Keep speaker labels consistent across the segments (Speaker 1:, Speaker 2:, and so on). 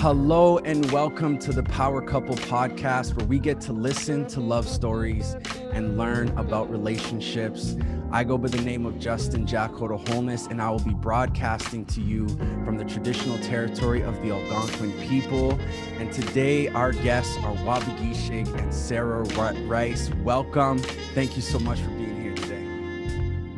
Speaker 1: Hello and welcome to the Power Couple podcast, where we get to listen to love stories and learn about relationships. I go by the name of Justin Jacko Wholeness, and I will be broadcasting to you from the traditional territory of the Algonquin people. And today our guests are Waubgeshig and Sarah Rice. Welcome. Thank you so much for being here today.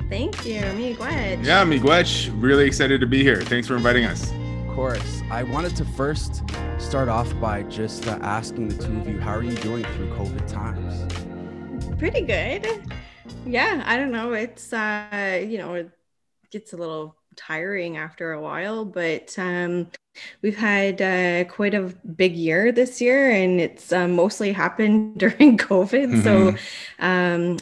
Speaker 2: Thank you. Miigwech.
Speaker 3: Yeah, Miigwech. Really excited to be here. Thanks for inviting us.
Speaker 1: Of course. I wanted to first start off by just asking the two of you, how are you doing through COVID times?
Speaker 2: Pretty good. Yeah, I don't know. It's, it gets a little tiring after a while, but we've had quite a big year this year, and it's mostly happened during COVID. So and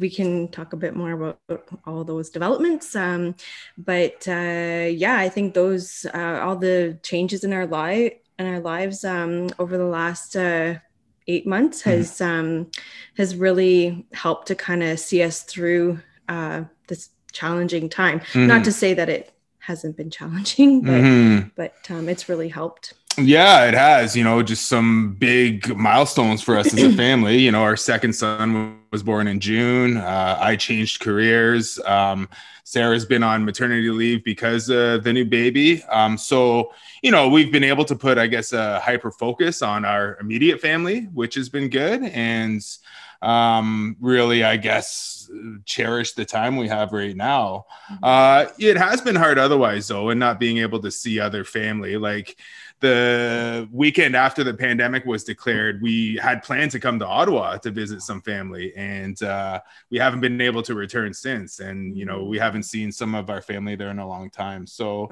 Speaker 2: we can talk a bit more about all those developments. But I think those all the changes in our lives over the last 8 months has really helped to kind of see us through this challenging time. Not to say that it hasn't been challenging, but it's really helped.
Speaker 3: Yeah, it has, just some big milestones for us as a family. Our second son was born in June. I changed careers. Sarah's been on maternity leave because of the new baby. So we've been able to put, I guess, a hyper focus on our immediate family, which has been good. And really, I guess, cherish the time we have right now. It has been hard otherwise, though, and not being able to see other family. Like the weekend after the pandemic was declared, we had planned to come to Ottawa to visit some family, and we haven't been able to return since. And, we haven't seen some of our family there in a long time. So,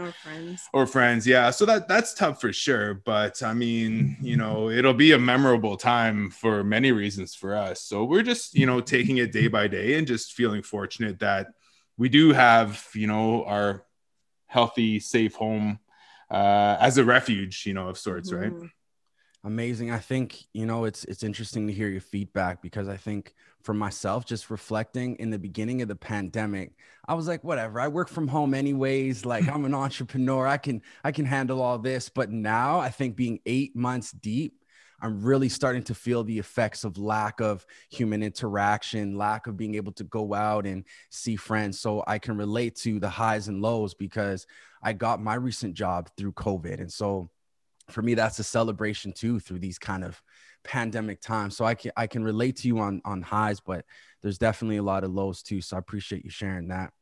Speaker 3: or friends. Yeah. So that's tough for sure. But I mean, it'll be a memorable time for many reasons for us. So we're just, taking it day by day and just feeling fortunate that we do have, our healthy, safe home as a refuge, of sorts, right?
Speaker 1: Amazing. I think, it's interesting to hear your feedback, because I think for myself, just reflecting in the beginning of the pandemic, I was like, whatever, I work from home anyways. Like, I'm an entrepreneur. I can handle all this. But now I think being 8 months deep, I'm really starting to feel the effects of lack of human interaction, lack of being able to go out and see friends. So I can relate to the highs and lows, because I got my recent job through COVID. And so for me, that's a celebration too, through these kind of pandemic times. So I can relate to you on highs, but there's definitely a lot of lows too. So I appreciate you sharing that.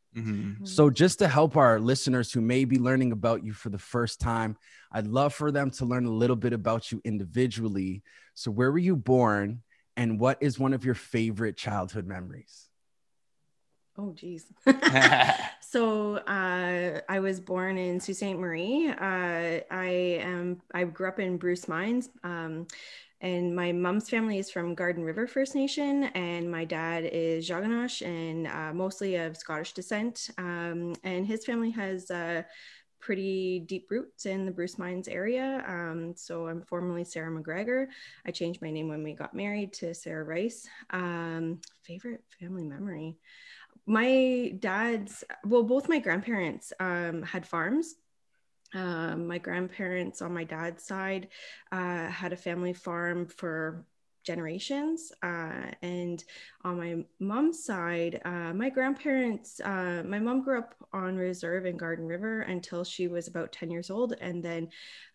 Speaker 1: So just to help our listeners who may be learning about you for the first time, I'd love for them to learn a little bit about you individually. So where were you born, and what is one of your favorite childhood memories?
Speaker 2: Oh, geez. So I was born in Sault Ste. Marie. I grew up in Bruce Mines. And my mom's family is from Garden River First Nation, and my dad is Waubgeshig and mostly of Scottish descent. And his family has pretty deep roots in the Bruce Mines area. So I'm formerly Sarah McGregor. I changed my name when we got married to Sarah Rice. Favorite family memory. Both my grandparents had farms. My grandparents on my dad's side had a family farm for generations. And on my mom's side, my mom grew up on reserve in Garden River until she was about 10 years old. And then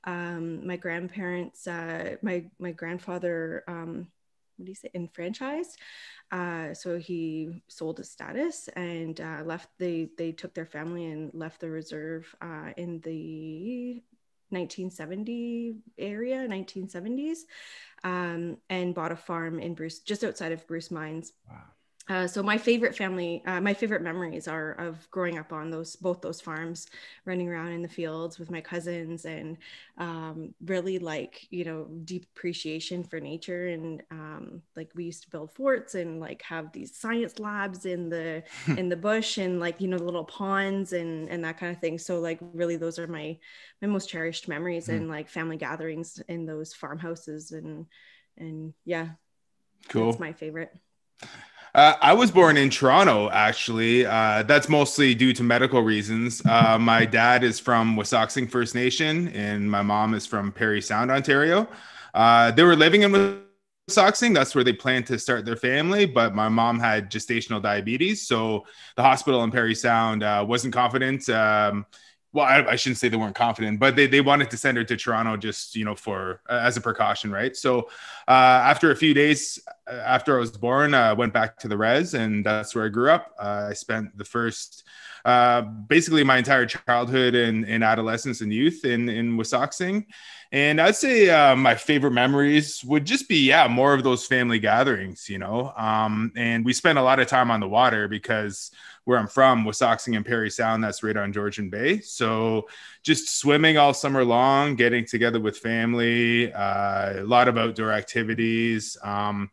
Speaker 2: my grandparents, my grandfather, enfranchised. So he sold his status and left. They took their family and left the reserve in the 1970s, and bought a farm in Bruce, just outside of Bruce Mines. Wow. So my favorite memories are of growing up on both those farms, running around in the fields with my cousins, and really deep appreciation for nature. And we used to build forts and have these science labs in the bush, and the little ponds and that kind of thing. So really those are my most cherished memories, and family gatherings in those farmhouses, and yeah,
Speaker 3: cool.
Speaker 2: That's my favorite.
Speaker 3: I was born in Toronto, actually. That's mostly due to medical reasons. My dad is from Waubgeshig First Nation, and my mom is from Parry Sound, Ontario. They were living in Waubgeshig. That's where they planned to start their family, but my mom had gestational diabetes, so the hospital in Parry Sound wasn't confident. Well, I shouldn't say they weren't confident, but they wanted to send her to Toronto just, for as a precaution, right? So after a few days after I was born, I went back to the res, and that's where I grew up. I spent the first, basically my entire childhood and adolescence and youth in Waubgeshig. And I'd say my favorite memories would just be, more of those family gatherings, and we spent a lot of time on the water because where I'm from, Waubgeshig and Parry Sound, that's right on Georgian Bay. So just swimming all summer long, getting together with family, a lot of outdoor activities. The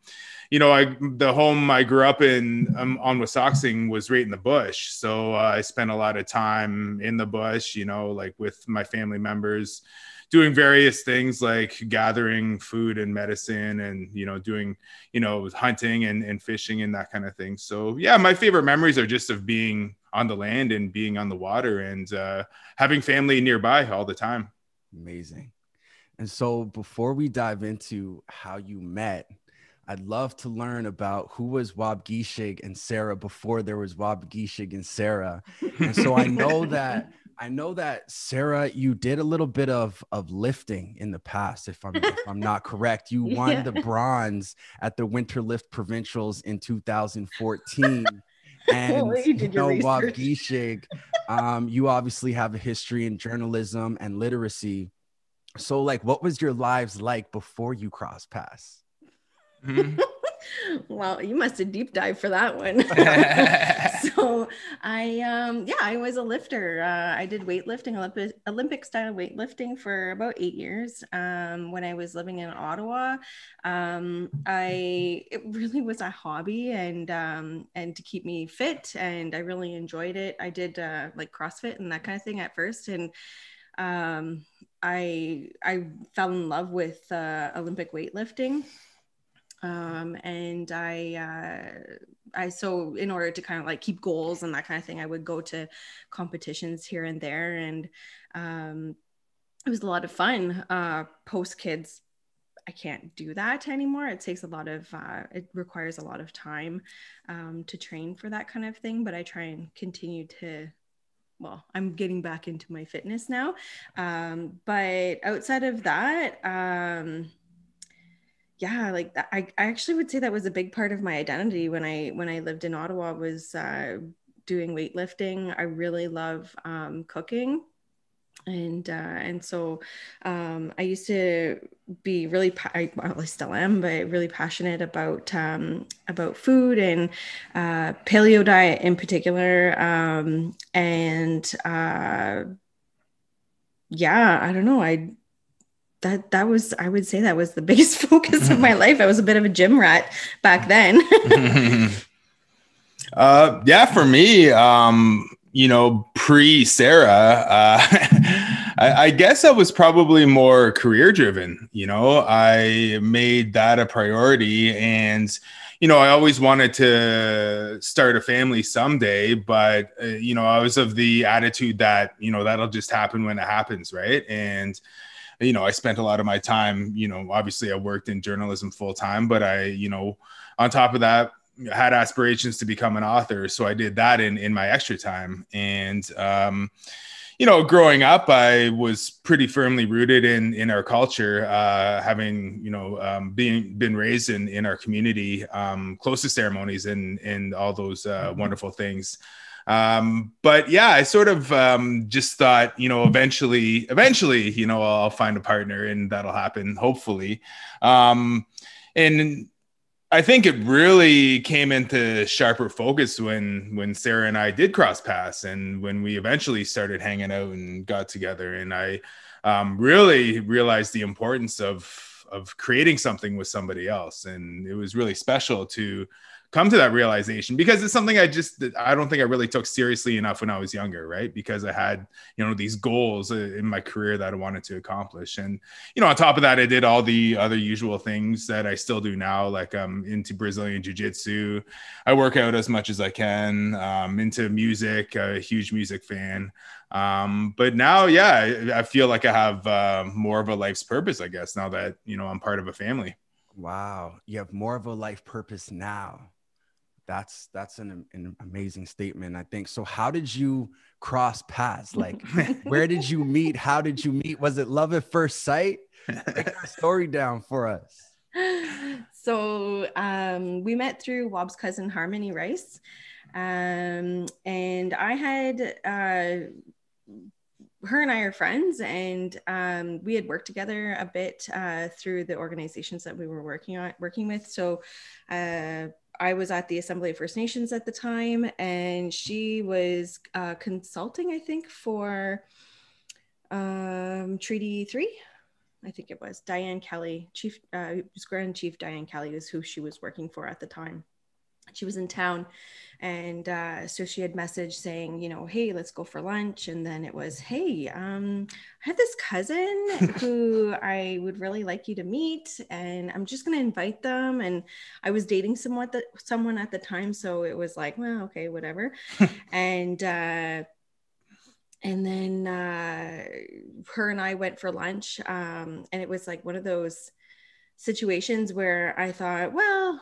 Speaker 3: home I grew up in on Waubgeshig was right in the bush. So I spent a lot of time in the bush, like with my family members, doing various things like gathering food and medicine and, doing, hunting and fishing and that kind of thing. So yeah, my favorite memories are just of being on the land and being on the water and having family nearby all the time.
Speaker 1: Amazing. And so before we dive into how you met, I'd love to learn about who was Waubgeshig and Sarah before there was Waubgeshig and Sarah. And so I know that Sarah, you did a little bit of lifting in the past, if I'm not correct. You won the bronze at the Winter Lift Provincials in 2014. And Waubgeshig, you obviously have a history in journalism and literacy. So like, what was your lives like before you crossed paths?
Speaker 2: Mm-hmm. Well, you must have deep dived for that one. So I was a lifter. I did weightlifting, Olympic style weightlifting for about 8 years. When I was living in Ottawa, it really was a hobby and to keep me fit, and I really enjoyed it. I did like CrossFit and that kind of thing at first, and I fell in love with Olympic weightlifting. And so in order to kind of like keep goals and that kind of thing, I would go to competitions here and there, and it was a lot of fun. Post kids, I can't do that anymore. It takes it requires a lot of time to train for that kind of thing, but I try and continue to, well, I'm getting back into my fitness now. But outside of that, like that, I actually would say that was a big part of my identity when I lived in Ottawa, was doing weightlifting. I really love cooking, and so I used to be really, I still am, but really passionate about food and paleo diet in particular, and I don't know, that was, I would say that was the biggest focus of my life. I was a bit of a gym rat back then.
Speaker 3: For me, pre-Sarah, I guess I was probably more career driven. I made that a priority, and I always wanted to start a family someday, but I was of the attitude that that'll just happen when it happens, right? And I spent a lot of my time, obviously I worked in journalism full time, but I, on top of that, had aspirations to become an author. So I did that in my extra time. And, growing up, I was pretty firmly rooted in our culture, having, been raised in our community, close to ceremonies and all those wonderful things. But yeah, I sort of just thought, eventually, I'll find a partner and that'll happen, hopefully. And I think it really came into sharper focus when Sarah and I did cross paths, and when we eventually started hanging out and got together. And I really realized the importance of creating something with somebody else. And it was really special to come to that realization, because it's something I don't think I really took seriously enough when I was younger, right? Because I had, you know, these goals in my career that I wanted to accomplish. And, you know, on top of that, I did all the other usual things that I still do now. Like I'm into Brazilian Jiu-Jitsu. I work out as much as I can, into music, a huge music fan. But now, yeah, I feel like I have more of a life's purpose, I guess, now that, you know, I'm part of a family.
Speaker 1: Wow. You have more of a life purpose now. That's an amazing statement, I think. So how did you cross paths? Like, where did you meet? How did you meet? Was it love at first sight? Break that story down for us.
Speaker 2: So we met through Wob's cousin, Harmony Rice. And I had, her and I are friends, and we had worked together a bit through the organizations that we were working with. So I was at the Assembly of First Nations at the time, and she was consulting, I think, for Treaty 3. I think it was Diane Kelly, Grand Chief Diane Kelly was who she was working for at the time. She was in town, and so she had messaged saying, you know, hey, let's go for lunch. And then it was, hey, I have this cousin who I would really like you to meet, and I'm just going to invite them. And I was dating someone at the time, so it was like, well, okay, whatever. And then her and I went for lunch, and it was like one of those situations where I thought, well,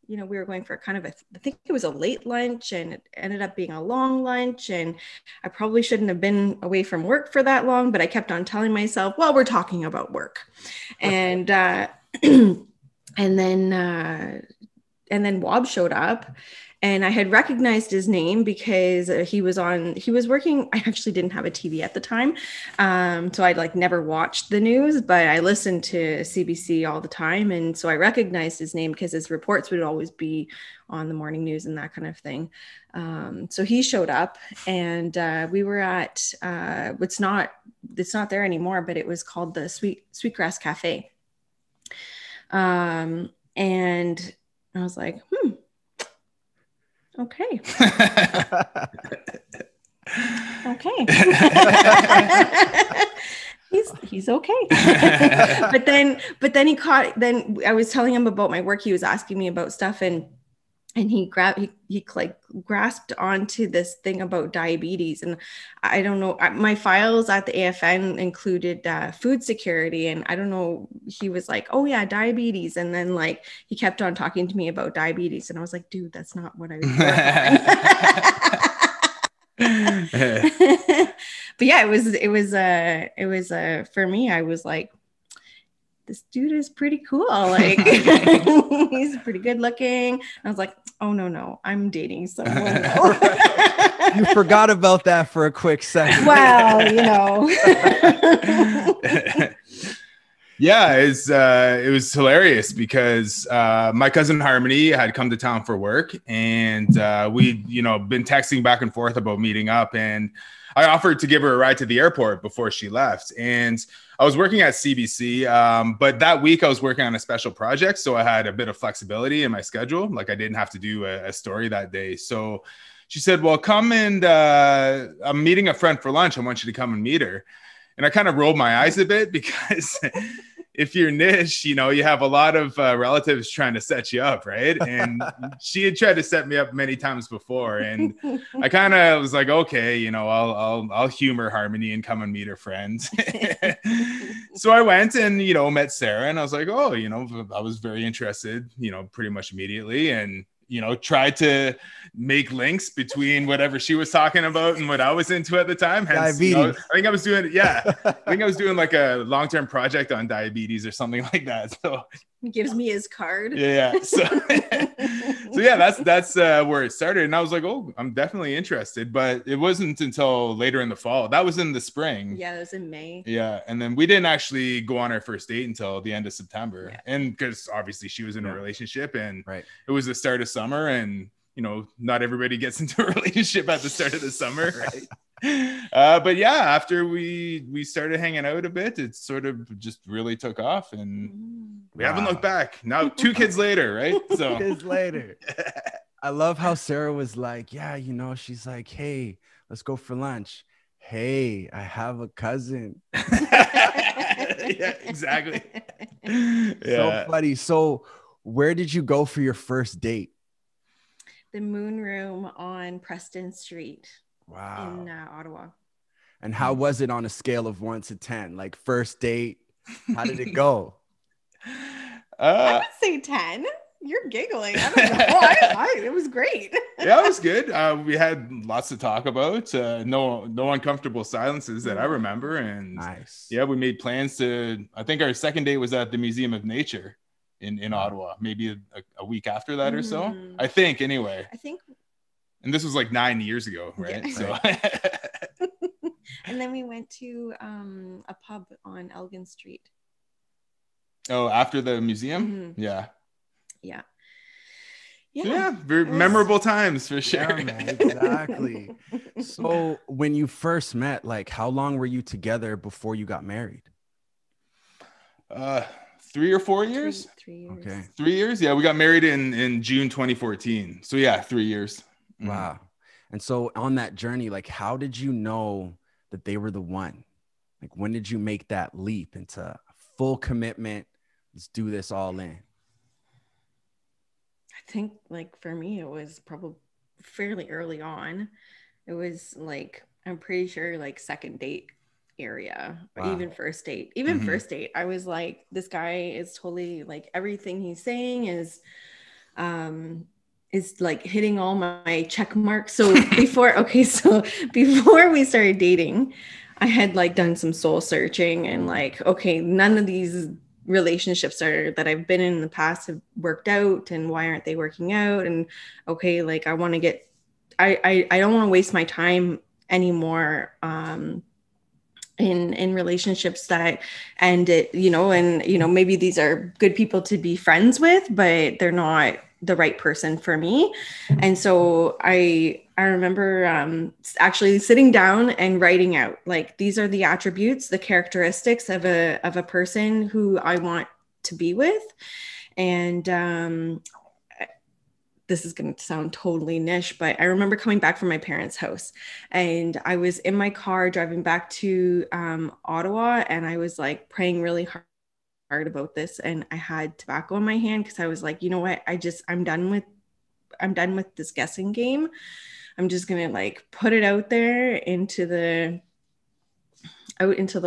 Speaker 2: you know, we were going for kind of I think it was a late lunch, and it ended up being a long lunch, and I probably shouldn't have been away from work for that long, but I kept on telling myself, well, we're talking about work. And and then Wob showed up, and I had recognized his name because he was working. I actually didn't have a TV at the time. So I'd like never watched the news, but I listened to CBC all the time. And so I recognized his name because his reports would always be on the morning news and that kind of thing. So he showed up, and we were at, it's not there anymore, but it was called the Sweetgrass Cafe. And I was like, okay. Okay. He's okay. but then then I was telling him about my work. He was asking me about stuff, and he grasped onto this thing about diabetes. And I don't know, my files at the AFN included food security. And I don't know, he was like, oh yeah, diabetes. And then like, he kept on talking to me about diabetes. And I was like, dude, that's not what I was on. But yeah, it was for me, I was like, this dude is pretty cool. Like he's pretty good looking. I was like, oh no, I'm dating someone.
Speaker 1: You forgot about that for a quick second.
Speaker 2: Well, you know.
Speaker 3: Yeah, it was hilarious because my cousin Harmony had come to town for work, and we'd, you know, been texting back and forth about meeting up, and I offered to give her a ride to the airport before she left. And I was working at CBC, but that week I was working on a special project, so I had a bit of flexibility in my schedule. Like I didn't have to do a story that day. So she said, well, come and I'm meeting a friend for lunch. I want you to come and meet her. And I kind of rolled my eyes a bit because if you're niche, you know, you have a lot of relatives trying to set you up, right? And she had tried to set me up many times before, and I kind of was like, okay, you know, I'll humor Harmony and come and meet her friends. So I went and, you know, met Sarah, and I was like, oh, you know, I was very interested, you know, pretty much immediately, and you know, tried to make links between whatever she was talking about and what I was into at the time. Hence, you know, I think I was doing like a long-term project on diabetes or something like that. So
Speaker 2: he gives me his card.
Speaker 3: Yeah. So yeah, that's where it started. And I was like, oh, I'm definitely interested, but it wasn't until later in the fall. That was in the spring.
Speaker 2: Yeah, it was in May.
Speaker 3: Yeah. And then we didn't actually go on our first date until the end of September. Yeah. And because obviously she was in a relationship, and it was the start of summer, and you know, not everybody gets into a relationship at the start of the summer, right? But yeah, after we started hanging out a bit, it sort of just really took off, and we haven't looked back. Now 2 kids later, right? So
Speaker 1: 2 kids later. I love how Sarah was like, yeah, you know, she's like, hey, let's go for lunch. Hey, I have a cousin.
Speaker 3: Yeah, exactly.
Speaker 1: So funny. So where did you go for your first date?
Speaker 2: The Moon Room on Preston Street.
Speaker 1: Wow.
Speaker 2: In Ottawa.
Speaker 1: And how was it on a scale of 1 to 10? Like first date, how did it go?
Speaker 2: I would say 10. You're giggling. I don't know. It was great.
Speaker 3: Yeah, it was good. We had lots to talk about. No uncomfortable silences that I remember. And
Speaker 1: nice.
Speaker 3: Yeah, we made plans to. I think our second date was at the Museum of Nature in Ottawa. Maybe a week after that or so. I think. Anyway.
Speaker 2: I think.
Speaker 3: And this was like 9 years ago, right?
Speaker 2: Yeah.
Speaker 3: So.
Speaker 2: And then we went to a pub on Elgin Street.
Speaker 3: Oh, after the museum?
Speaker 2: Yeah.
Speaker 3: So yeah, very memorable times for sure.
Speaker 1: Yeah, man, exactly. So when you first met, like how long were you together before you got married?
Speaker 3: 3 or 4 years.
Speaker 2: 3 years.
Speaker 1: Okay.
Speaker 3: 3 years. Yeah, we got married in June 2014. So yeah, 3 years.
Speaker 1: Wow. And so on that journey, like how did you know that they were the one? Like when did you make that leap into full commitment? Let's do this all in.
Speaker 2: I think like for me, it was probably fairly early on. It was like, I'm pretty sure like second date area, or even first date, first date. I was like, this guy is totally like, everything he's saying is like hitting all my check marks. So before we started dating, I had like done some soul searching and like, okay, none of these relationships that I've been in the past have worked out, and why aren't they working out? And okay, like I want to get, I don't want to waste my time anymore in relationships that end it, and maybe these are good people to be friends with, but they're not the right person for me. And so I remember actually sitting down and writing out like, these are the attributes, the characteristics of a person who I want to be with. And this is going to sound totally niche, but I remember coming back from my parents' house, and I was in my car driving back to Ottawa, and I was like praying really hard about this, and I had tobacco in my hand because I was like, you know what, I'm done with this guessing game. I'm just gonna like put it out there into the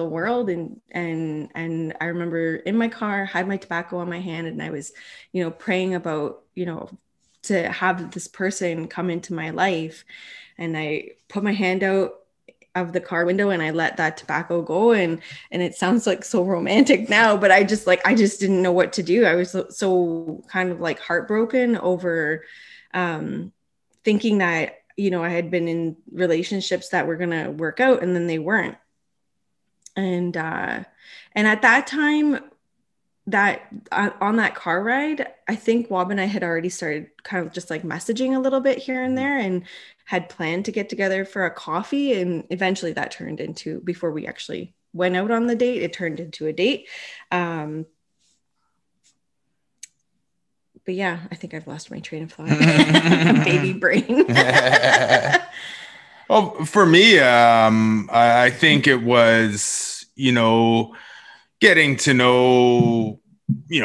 Speaker 2: world. And I remember in my car, had my tobacco in my hand, and I was praying about to have this person come into my life. And I put my hand out of the car window and I let that tobacco go, and it sounds like so romantic now, but I just didn't know what to do. I was so kind of like heartbroken over thinking that I had been in relationships that were gonna work out, and then they weren't. And at that time, that on that car ride, I think Wob and I had already started kind of just like messaging a little bit here and there, and had planned to get together for a coffee. And eventually that turned into, before we actually went out on the date, it turned into a date. But yeah, I think I've lost my train of thought. Baby brain.
Speaker 3: Well, for me, I think it was, getting to know,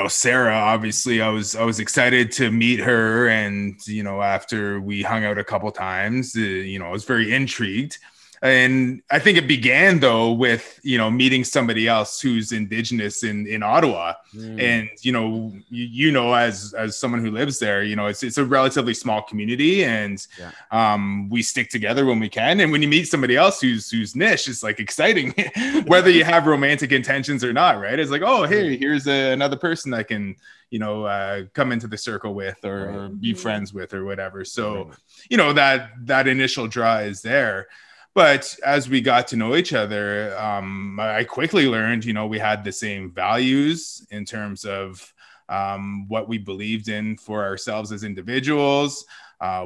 Speaker 3: Sarah. Obviously, I was excited to meet her, and after we hung out a couple times, I was very intrigued. And I think it began though with meeting somebody else who's Indigenous in Ottawa, and as someone who lives there, it's a relatively small community, and we stick together when we can. And when you meet somebody else who's niche, it's like exciting, whether you have romantic intentions or not, right? It's like, oh, hey, here's another person I can come into the circle with, or be friends with, or whatever. So that initial draw is there. But as we got to know each other, I quickly learned, we had the same values in terms of what we believed in for ourselves as individuals.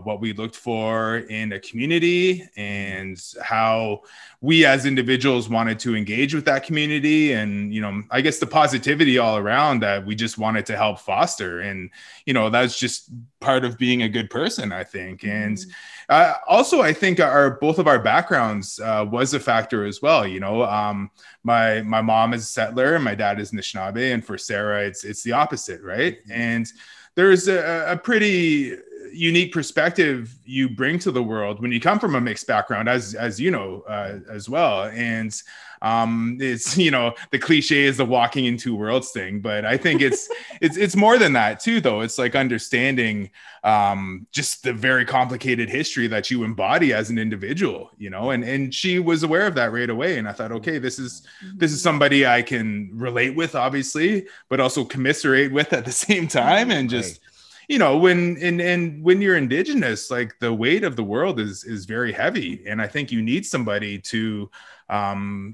Speaker 3: what we looked for in a community, and how we as individuals wanted to engage with that community, and I guess the positivity all around that we just wanted to help foster. And that's just part of being a good person, I think. And also, I think both of our backgrounds was a factor as well. My mom is a settler and my dad is Anishinaabe, and for Sarah it's the opposite, right? And there's a pretty unique perspective you bring to the world when you come from a mixed background, as as well. And it's the cliche is the walking in two worlds thing, but I think it's more than that too, though. It's like understanding just the very complicated history that you embody as an individual, and she was aware of that right away. And I thought, okay, this is somebody I can relate with, obviously, but also commiserate with at the same time. And just when you're Indigenous, like the weight of the world is very heavy. And I think you need somebody to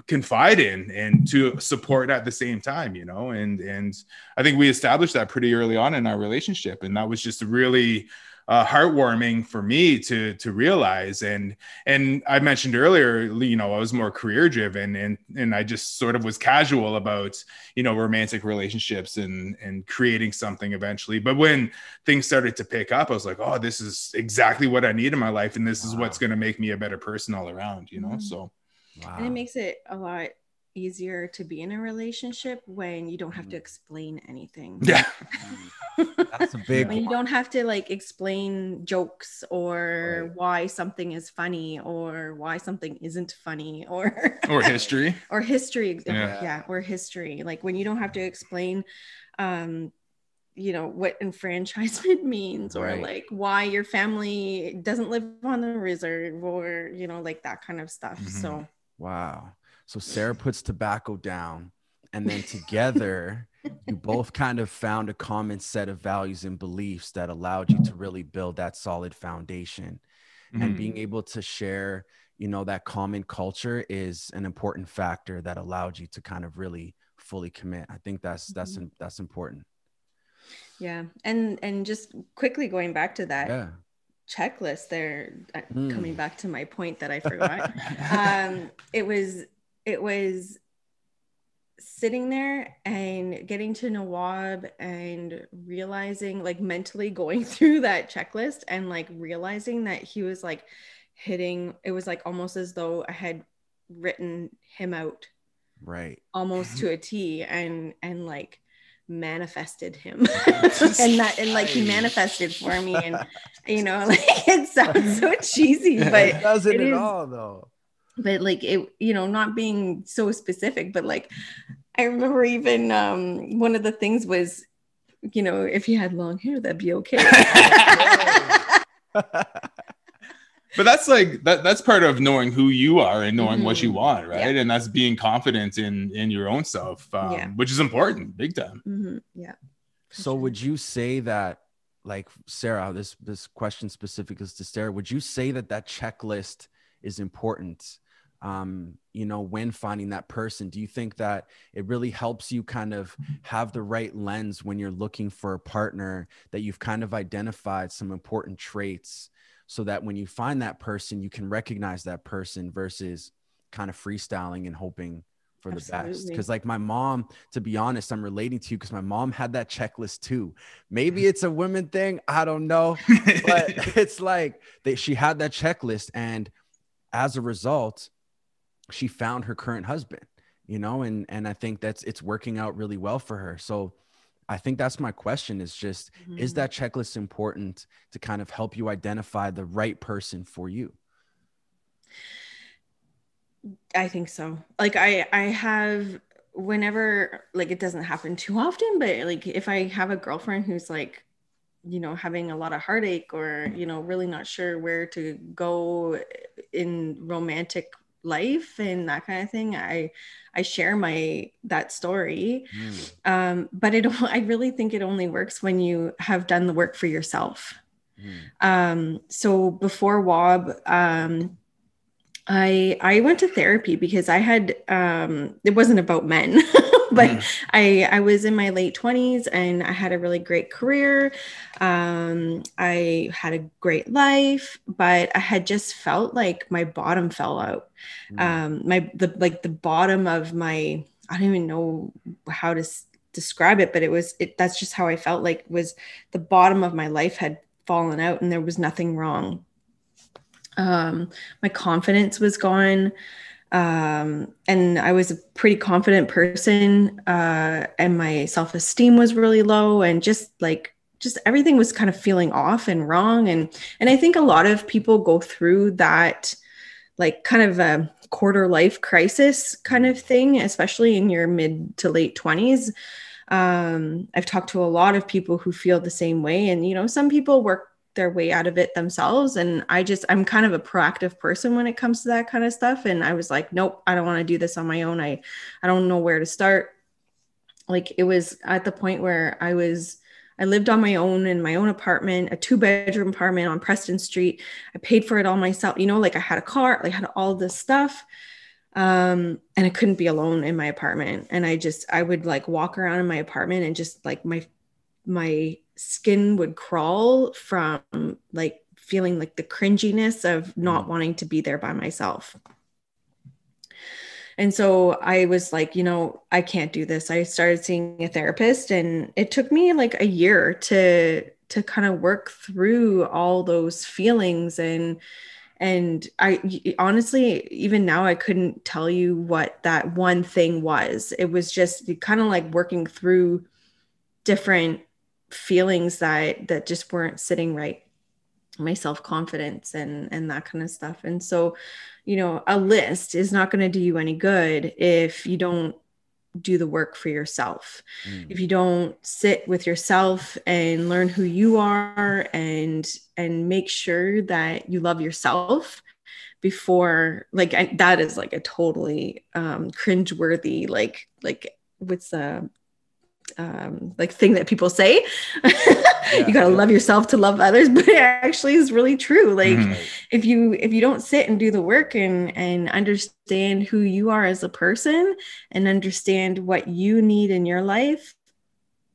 Speaker 3: confide in and to support at the same time, and I think we established that pretty early on in our relationship. And that was just really heartwarming for me to realize. And I mentioned earlier, I was more career driven, and I just sort of was casual about, romantic relationships and creating something eventually. But when things started to pick up, I was like, oh, this is exactly what I need in my life. And this is what's going to make me a better person all around, so.
Speaker 2: Wow. And it makes it a lot easier to be in a relationship when you don't have to explain anything.
Speaker 3: Yeah.
Speaker 1: That's a big
Speaker 2: when you don't have to explain jokes or why something is funny or why something isn't funny or
Speaker 3: history
Speaker 2: or history. Or history. Like when you don't have to explain what enfranchisement means, or why your family doesn't live on the reserve, or that kind of stuff. So
Speaker 1: wow. So Sarah puts tobacco down, and then together you both kind of found a common set of values and beliefs that allowed you to really build that solid foundation. And being able to share, that common culture is an important factor that allowed you to kind of really fully commit. I think that's important. Yeah.
Speaker 2: And just quickly going back to that checklist there, coming back to my point that I forgot. It was sitting there and getting to know Wob and realizing, mentally going through that checklist and realizing that he was hitting, it was almost as though I had written him out.
Speaker 1: Right.
Speaker 2: Almost to a T, and manifested him and he manifested for me. And it sounds so cheesy, but
Speaker 1: it doesn't at all though.
Speaker 2: But it, not being so specific, but I remember even one of the things was, if you had long hair, that'd be okay.
Speaker 3: But that's that's part of knowing who you are and knowing what you want, right? And that's being confident in your own self, which is important, big time.
Speaker 2: Yeah.
Speaker 1: So would you say that, Sarah, this question specific is to Sarah, would you say that checklist is important? When finding that person, do you think that it really helps you kind of have the right lens when you're looking for a partner, that you've kind of identified some important traits, so that when you find that person, you can recognize that person versus kind of freestyling and hoping for the best? Because my mom, to be honest, I'm relating to you because my mom had that checklist too. Maybe it's a women thing, I don't know, but it's she had that checklist, and as a result, she found her current husband, and I think it's working out really well for her. So I think that's my question, is just, is that checklist important to kind of help you identify the right person for you?
Speaker 2: I think so. I have, whenever, it doesn't happen too often, but if I have a girlfriend who's having a lot of heartache, or, really not sure where to go in romantic life and that kind of thing, I share that story. But I really think it only works when you have done the work for yourself. So before Wob, I went to therapy because I had it wasn't about men, but I was in my late 20s and I had a really great career. I had a great life, but I had just felt like my bottom fell out. The bottom of my, I don't even know how to describe it, but that's just how I felt, like was the bottom of my life had fallen out and there was nothing wrong. My confidence was gone. And I was a pretty confident person, and my self-esteem was really low, and just everything was kind of feeling off and wrong. And I think a lot of people go through that, like kind of a quarter life crisis kind of thing, especially in your mid to late 20s. I've talked to a lot of people who feel the same way, and, you know, some people work their way out of it themselves. And I'm kind of a proactive person when it comes to that kind of stuff. And I was like, nope, I don't want to do this on my own. I don't know where to start. Like, it was at the point where I lived on my own in my own apartment, a 2-bedroom apartment on Preston Street. I paid for it all myself. You know, like I had a car, like I had all this stuff. And I couldn't be alone in my apartment. And I would like walk around in my apartment and just like my skin would crawl from like feeling like the cringiness of not wanting to be there by myself. And so I was like, you know, I can't do this. I started seeing a therapist, and it took me like a year to kind of work through all those feelings. And I honestly, even now, I couldn't tell you what that one thing was. It was just kind of like working through different feelings that just weren't sitting right. My self-confidence and that kind of stuff. And so, you know, a list is not going to do you any good if you don't do the work for yourself. If you don't sit with yourself and learn who you are and make sure that you love yourself before, like, that is like a totally cringeworthy, like what's like thing that people say. You gotta love yourself to love others, but it actually is really true. Like, if you don't sit and do the work and understand who you are as a person and understand what you need in your life,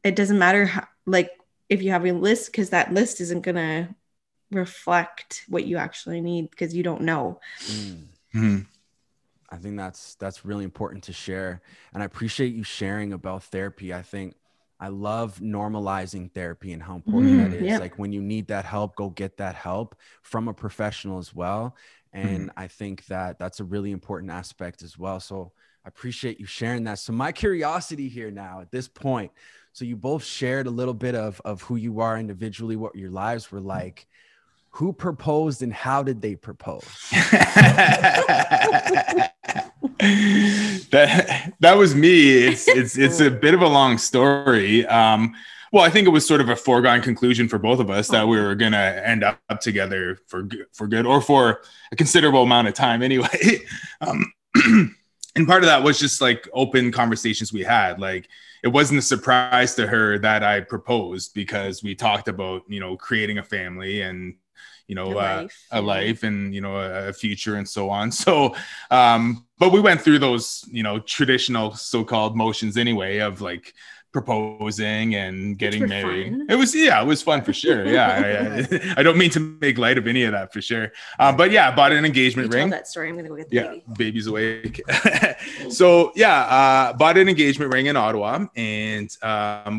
Speaker 2: it doesn't matter how, like, if you have a list, because that list isn't gonna reflect what you actually need, because you don't know.
Speaker 1: I think that's really important to share. And I appreciate you sharing about therapy. I think I love normalizing therapy and how important that is.
Speaker 2: Yep.
Speaker 1: Like, when you need that help, go get that help from a professional as well. And I think that's a really important aspect as well. So I appreciate you sharing that. So my curiosity here now at this point, so you both shared a little bit of who you are individually, what your lives were like. Who proposed and how did they propose?
Speaker 3: That was me. It's a bit of a long story. Well, I think it was sort of a foregone conclusion for both of us that we were going to end up together for good, or for a considerable amount of time anyway. And part of that was just like open conversations we had. Like, it wasn't a surprise to her that I proposed, because we talked about, you know, creating a family and, you know, a life and, you know, a future and so on. So, but we went through those, you know, traditional so-called motions anyway, of like proposing and getting married. Fun. It was fun for sure. Yeah. I don't mean to make light of any of that, for sure. But yeah, I bought an engagement ring.
Speaker 2: Tell that story. I'm going to go get the baby.
Speaker 3: Baby's awake. So yeah, bought an engagement ring in Ottawa, and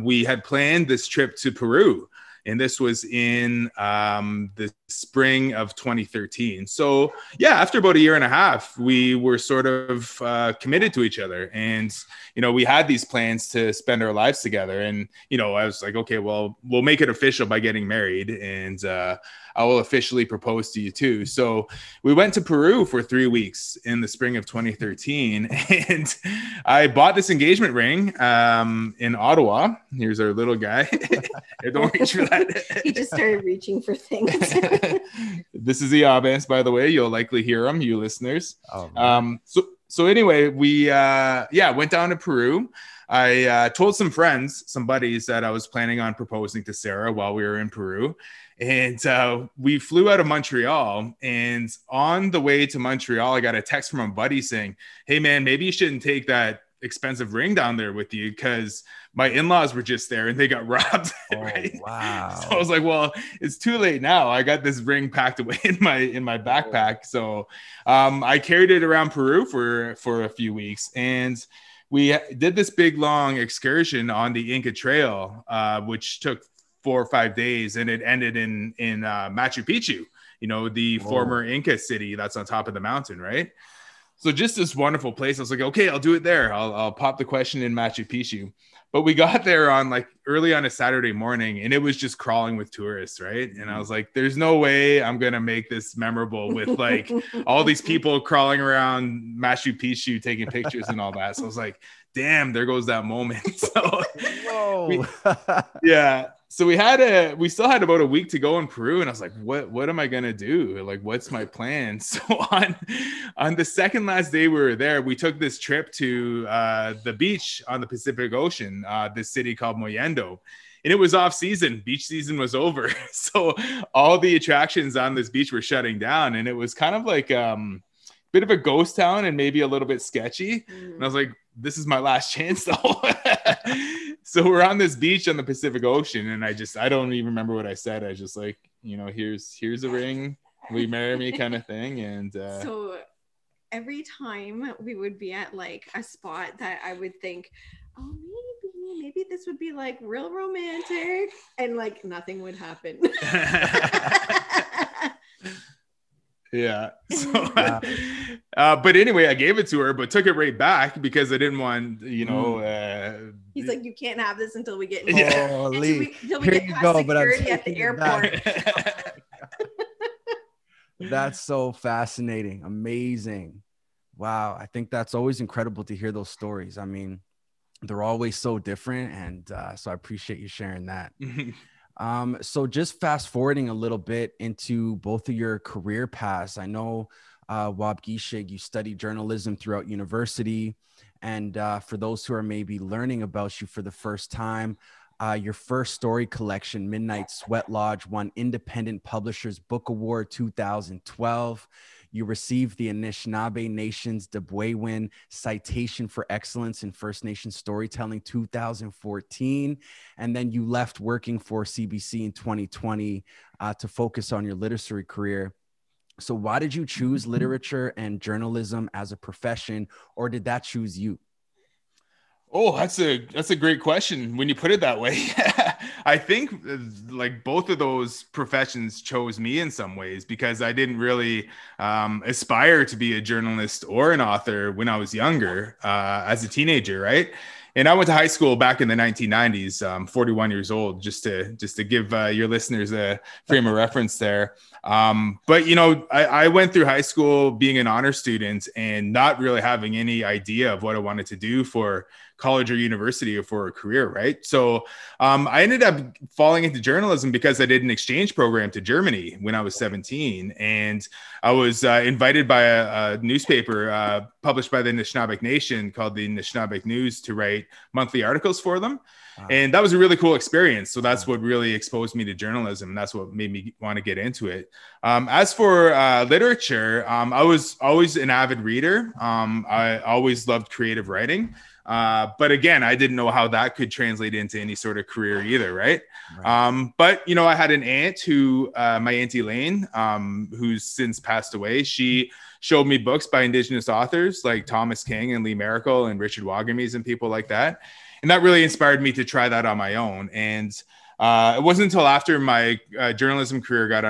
Speaker 3: we had planned this trip to Peru. And this was in the spring of 2013. So yeah, after about a year and a half, we were sort of committed to each other. And, you know, we had these plans to spend our lives together. And, you know, I was like, okay, well, we'll make it official by getting married. And I will officially propose to you too. So we went to Peru for 3 weeks in the spring of 2013. And I bought this engagement ring in Ottawa. Here's our little guy. Don't reach for that.
Speaker 2: He just started reaching for things.
Speaker 3: This is the audience, by the way. You'll likely hear him, you listeners. So anyway, we went down to Peru. I told some friends, some buddies, that I was planning on proposing to Sarah while we were in Peru. And we flew out of Montreal. And on the way to Montreal, I got a text from a buddy saying, hey, man, maybe you shouldn't take that expensive ring down there with you, because my in-laws were just there and they got robbed. Right?
Speaker 1: Wow.
Speaker 3: So I was like, well, it's too late now. I got this ring packed away in my backpack. So I carried it around Peru for a few weeks, and we did this big long excursion on the Inca Trail, which took 4 or 5 days, and it ended in Machu Picchu, the former Inca city that's on top of the mountain, right? So just this wonderful place. I was like, okay, I'll do it there. I'll pop the question in Machu Picchu. But we got there on early on a Saturday morning, and it was just crawling with tourists, right? And I was like, there's no way I'm going to make this memorable with all these people crawling around Machu Picchu, taking pictures and all that. So I was like, damn, there goes that moment. So so we still had about a week to go in Peru, and I was like, what am I gonna do? What's my plan? So on the second last day we were there, we took this trip to the beach on the Pacific Ocean, this city called Mollendo. And it was off season. Beach season was over. So all the attractions on this beach were shutting down, and it was kind of like bit of a ghost town and maybe a little bit sketchy. And I was like, this is my last chance though. So we're on this beach on the Pacific Ocean, and I don't even remember what I said. I was just like, here's a ring, will you marry me, kind of thing. And
Speaker 2: so every time we would be at a spot that I would think, oh, maybe this would be real romantic, and nothing would happen.
Speaker 3: Yeah. So, but anyway, I gave it to her, but took it right back because I didn't want,
Speaker 2: he's like, you can't have this until we get in.
Speaker 1: Holy,
Speaker 2: until we get past security at the airport.
Speaker 1: That's so fascinating. Amazing. Wow. I think that's always incredible to hear those stories. I mean, they're always so different. And so I appreciate you sharing that. So just fast forwarding a little bit into both of your career paths. I know Waubgeshig, you studied journalism throughout university. And for those who are maybe learning about you for the first time, your first story collection, Midnight Sweat Lodge, won Independent Publishers Book Award 2012. You received the Anishinaabe Nation's Debwewin Citation for Excellence in First Nation Storytelling 2014. And then you left working for CBC in 2020 to focus on your literary career. So why did you choose literature and journalism as a profession, or did that choose you?
Speaker 3: Oh, that's a great question when you put it that way. I think both of those professions chose me in some ways, because I didn't really aspire to be a journalist or an author when I was younger, as a teenager, right? And I went to high school back in the 1990s, 41 years old, just to give your listeners a frame of reference there. But, I went through high school being an honor student and not really having any idea of what I wanted to do for college or university or for a career, right? So I ended up falling into journalism because I did an exchange program to Germany when I was 17. And I was invited by a newspaper published by the Anishinaabe Nation called the Anishinaabe News to write monthly articles for them. And that was a really cool experience. So that's what really exposed me to journalism. And that's what made me want to get into it. As for literature, I was always an avid reader. I always loved creative writing. But again, I didn't know how that could translate into any sort of career either, right? But, I had an aunt my Aunt Elaine, who's since passed away. She showed me books by Indigenous authors like Thomas King and Lee Miracle and Richard Waubgeshig and people like that. And that really inspired me to try that on my own. And it wasn't until after my journalism career got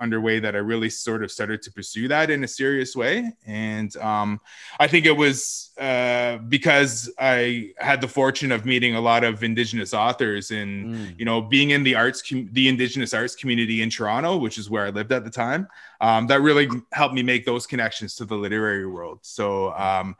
Speaker 3: underway that I really sort of started to pursue that in a serious way. And I think it was because I had the fortune of meeting a lot of Indigenous authors and, being in the Indigenous arts community in Toronto, which is where I lived at the time. That really helped me make those connections to the literary world. So, I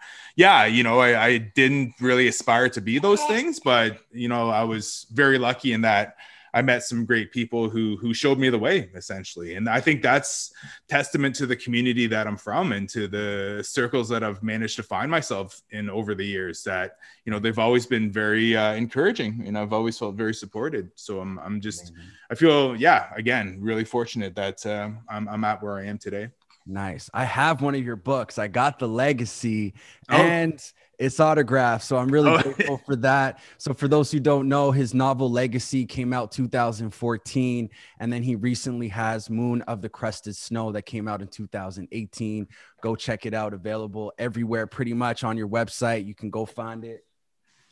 Speaker 3: didn't really aspire to be those things, but, I was very lucky in that I met some great people who showed me the way, essentially. And I think that's testament to the community that I'm from and to the circles that I've managed to find myself in over the years, that, you know, they've always been very encouraging, and I've always felt very supported. So I'm just, I feel, yeah, again, really fortunate that I'm at where I am today.
Speaker 1: Nice. I have one of your books. I got the Legacy, and it's autographed. So I'm really grateful for that. So for those who don't know, his novel Legacy came out 2014. And then he recently has Moon of the Crested Snow that came out in 2018. Go check it out. Available everywhere, pretty much on your website. You can go find it.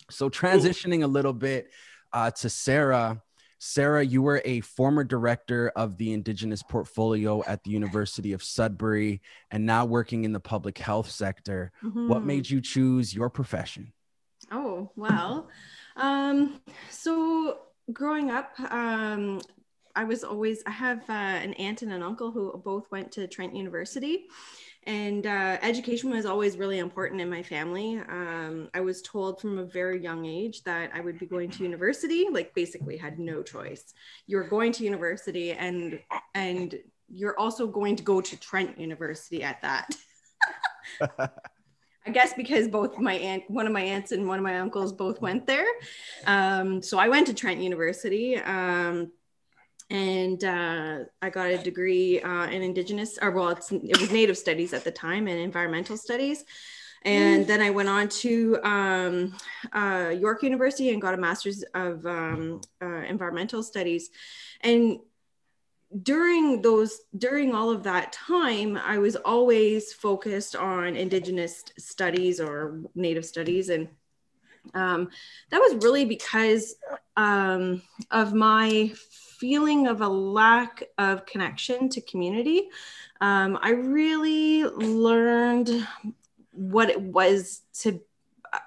Speaker 1: So transitioning a little bit to Sarah. Sarah, you were a former director of the Indigenous portfolio at the University of Sudbury and now working in the public health sector. What made you choose your profession?
Speaker 2: Oh, well, so growing up, I have an aunt and an uncle who both went to Trent University. And education was always really important in my family. I was told from a very young age that I would be going to university, like basically had no choice. You're going to university and you're also going to go to Trent University at that. I guess because one of my aunts and one of my uncles both went there. So I went to Trent University. And I got a degree in Indigenous, it was Native Studies at the time, and Environmental Studies. And then I went on to York University and got a master's of Environmental Studies. And during all of that time, I was always focused on Indigenous studies or Native studies. And that was really because of my feeling of a lack of connection to community. I really learned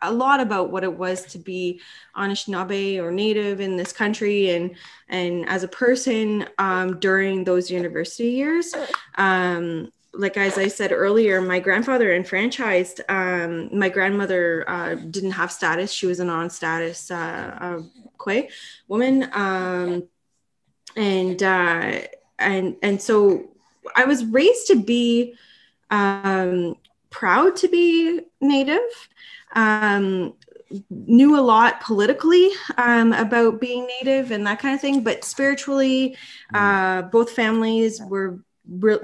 Speaker 2: a lot about what it was to be Anishinaabe or Native in this country, and as a person during those university years. Like, as I said earlier, my grandfather enfranchised. My grandmother didn't have status. She was a non-status Kwe woman. And so I was raised to be proud to be Native, knew a lot politically about being Native and that kind of thing, but spiritually, both families were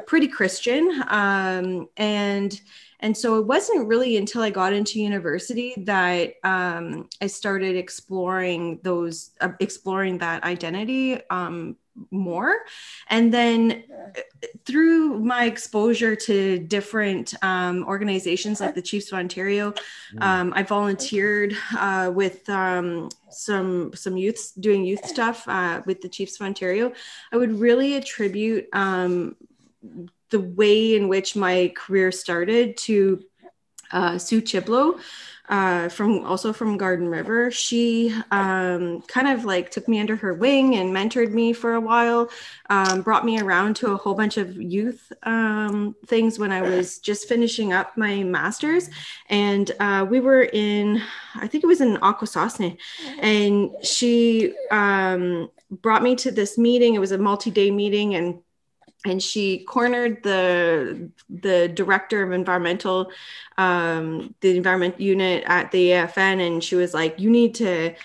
Speaker 2: pretty Christian. And so it wasn't really until I got into university that I started exploring that identity more. And then through my exposure to different organizations like the Chiefs of Ontario, I volunteered with some youths doing youth stuff with the Chiefs of Ontario. I would really attribute the way in which my career started to Sue Chiblo, from Garden River. She kind of like took me under her wing and mentored me for a while, brought me around to a whole bunch of youth things when I was just finishing up my master's. And we were I think it was in Akwesasne, and she brought me to this meeting. It was a multi-day meeting, and she cornered the director of environmental, the environment unit at the AFN. And she was like, you need to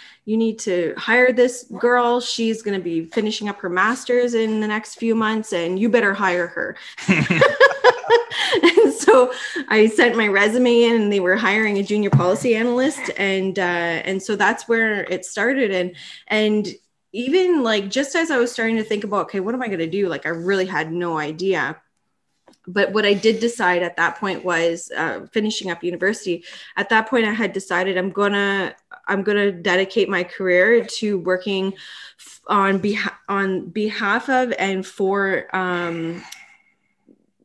Speaker 2: hire this girl. She's going to be finishing up her master's in the next few months, and you better hire her. And so I sent my resume in, and they were hiring a junior policy analyst. And so that's where it started. And even like, just as I was starting to think about, okay, what am I going to do? Like, I really had no idea. But what I did decide at that point was finishing up university. At that point, I had decided I'm gonna dedicate my career to working on behalf of and for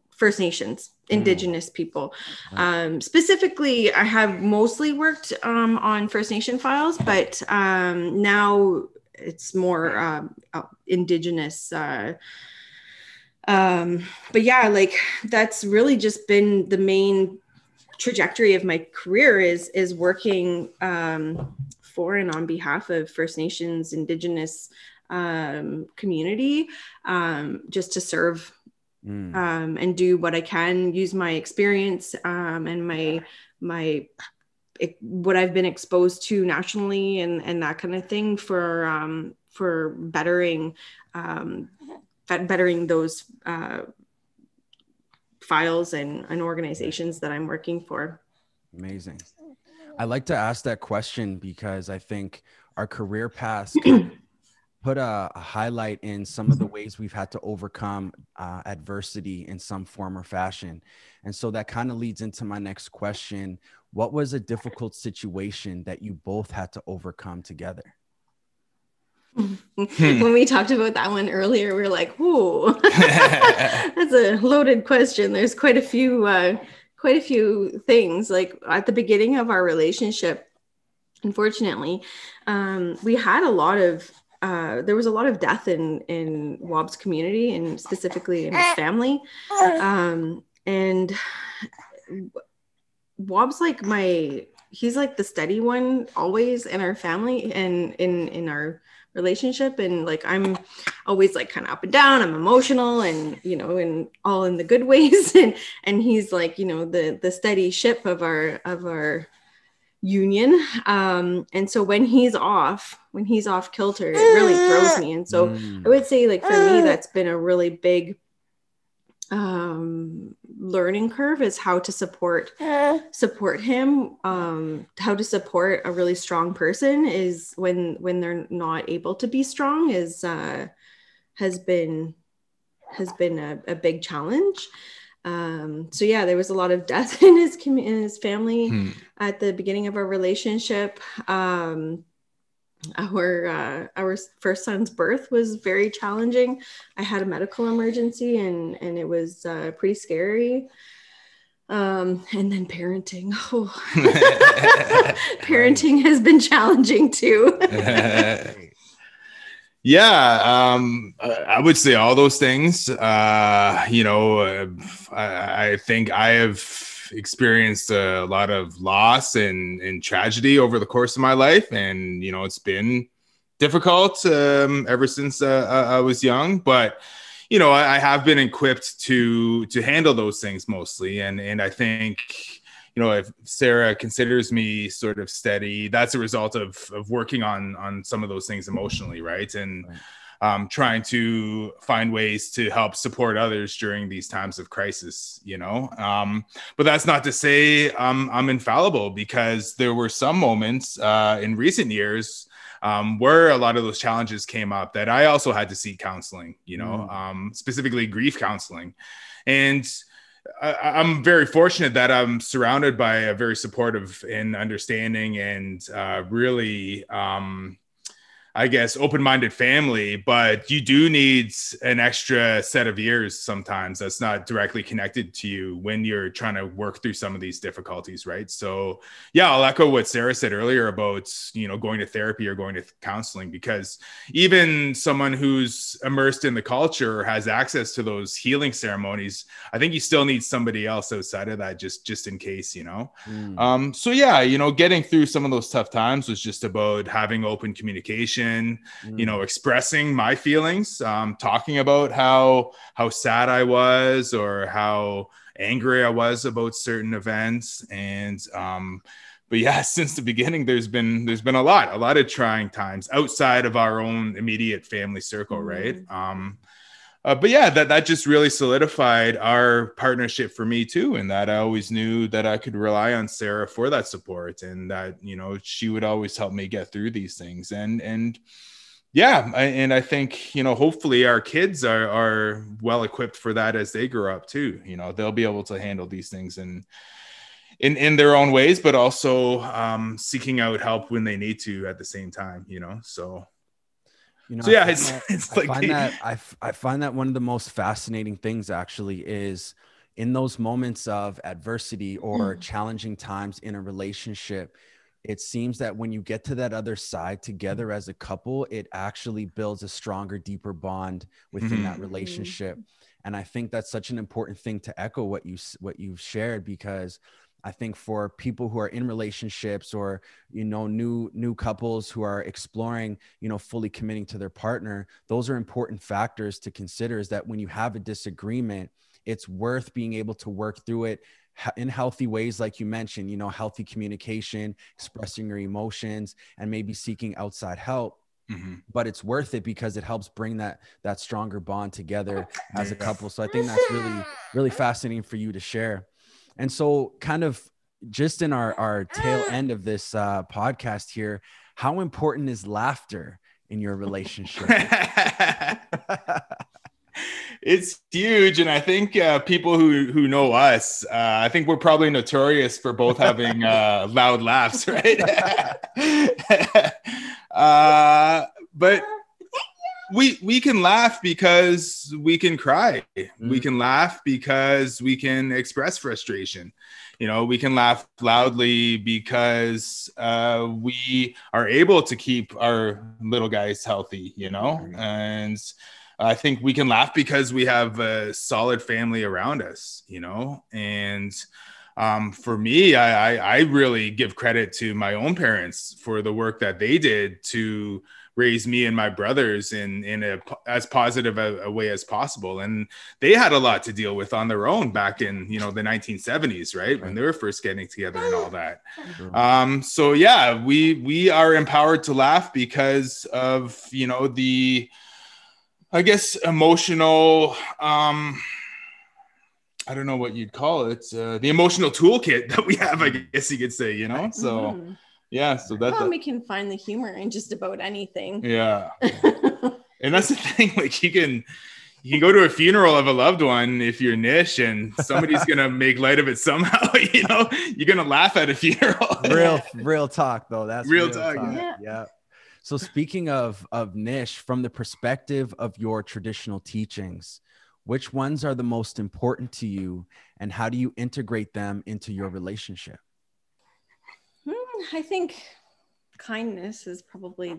Speaker 2: First Nations, Indigenous people. Specifically, I have mostly worked on First Nation files, but now it's more Indigenous. But yeah, like, that's really just been the main trajectory of my career is working for and on behalf of First Nations, Indigenous community, just to serve and do what I can, use my experience and my what I've been exposed to nationally and that kind of thing for bettering those files and organizations that I'm working for.
Speaker 1: Amazing. I like to ask that question because I think our career paths kind of put a highlight in some of the ways we've had to overcome adversity in some form or fashion. And so that kind of leads into my next question. What was a difficult situation that you both had to overcome together?
Speaker 2: When we talked about that one earlier, we were like, "Ooh, that's a loaded question." There's quite a few things. Like at the beginning of our relationship, unfortunately, we had a lot of there was a lot of death in Wobb's community, and specifically in his family. And Wobb's like he's like the steady one always in our family and in our relationship, and like I'm always like kind of up and down, I'm emotional, and in all in the good ways, and he's like the steady ship of our union, and so when he's off kilter, it really throws me. And so I would say, like, for me, that's been a really big learning curve, is how to support him, how to support a really strong person is when they're not able to be strong, has been a big challenge. So yeah, there was a lot of death in his family at the beginning of our relationship. Our first son's birth was very challenging. I had a medical emergency, and it was pretty scary. And then parenting. Parenting has been challenging too.
Speaker 3: Yeah, I would say all those things. I think I have experienced a lot of loss and tragedy over the course of my life, and it's been difficult ever since I was young. But I have been equipped to handle those things mostly, and I think if Sarah considers me sort of steady, that's a result of working on some of those things emotionally, right? And trying to find ways to help support others during these times of crisis, but that's not to say I'm infallible, because there were some moments in recent years where a lot of those challenges came up that I also had to seek counseling, specifically grief counseling. And I'm very fortunate that I'm surrounded by a very supportive and understanding and really, I guess, open-minded family, but you do need an extra set of ears sometimes that's not directly connected to you when you're trying to work through some of these difficulties, right? So yeah, I'll echo what Sarah said earlier about, going to therapy or going to counseling, because even someone who's immersed in the culture or has access to those healing ceremonies, I think you still need somebody else outside of that, just in case, So yeah, getting through some of those tough times was just about having open communication, expressing my feelings, talking about how sad I was or how angry I was about certain events. And but yeah, since the beginning, there's been a lot of trying times outside of our own immediate family circle, right? But yeah, that just really solidified our partnership for me too, and that I always knew that I could rely on Sarah for that support, and that she would always help me get through these things. And yeah, I think hopefully our kids are well equipped for that as they grow up too. They'll be able to handle these things in their own ways, but also seeking out help when they need to at the same time. So. So yeah,
Speaker 1: I find that one of the most fascinating things actually is in those moments of adversity or challenging times in a relationship, it seems that when you get to that other side together as a couple, it actually builds a stronger, deeper bond within that relationship. And I think that's such an important thing to echo what you've shared, because I think for people who are in relationships or, new couples who are exploring, fully committing to their partner, those are important factors to consider, is that when you have a disagreement, it's worth being able to work through it in healthy ways, like you mentioned, healthy communication, expressing your emotions, and maybe seeking outside help. Mm-hmm. But it's worth it because it helps bring that stronger bond together as a couple. So I think that's really, really fascinating for you to share. And so kind of just in our tail end of this podcast here, how important is laughter in your relationship?
Speaker 3: It's huge. And I think people who know us, I think we're probably notorious for both having loud laughs, right? But we can laugh because we can cry. We can laugh because we can express frustration. We can laugh loudly because we are able to keep our little guys healthy, and I think we can laugh because we have a solid family around us, and for me, I really give credit to my own parents for the work that they did to raise me and my brothers in as positive a way as possible. And they had a lot to deal with on their own back in, the 1970s, right? When they were first getting together and all that. So yeah, we are empowered to laugh because of, the, I guess, emotional, I don't know what you'd call it. The emotional toolkit that we have, I guess you could say, so yeah. So
Speaker 2: we can find the humor in just about anything.
Speaker 3: Yeah. And that's the thing. Like you can go to a funeral of a loved one if you're niche and somebody's going to make light of it somehow, you're going to laugh at a funeral.
Speaker 1: real talk though. That's
Speaker 3: real talk.
Speaker 1: Yeah. So speaking of niche, from the perspective of your traditional teachings, which ones are the most important to you and how do you integrate them into your relationship?
Speaker 2: I think kindness is probably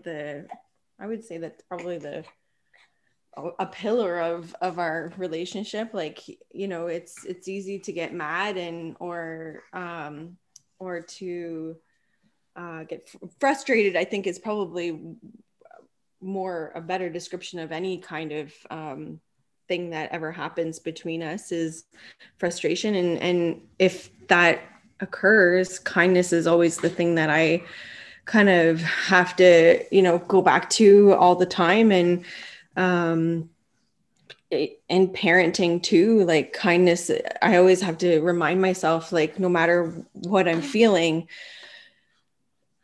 Speaker 2: a pillar of our relationship. Like, it's easy to get mad or to get frustrated. I think is probably a better description of any kind of thing that ever happens between us is frustration. And if that occurs, kindness is always the thing that I kind of have to, go back to all the time. And parenting too, like kindness, I always have to remind myself, like, no matter what I'm feeling,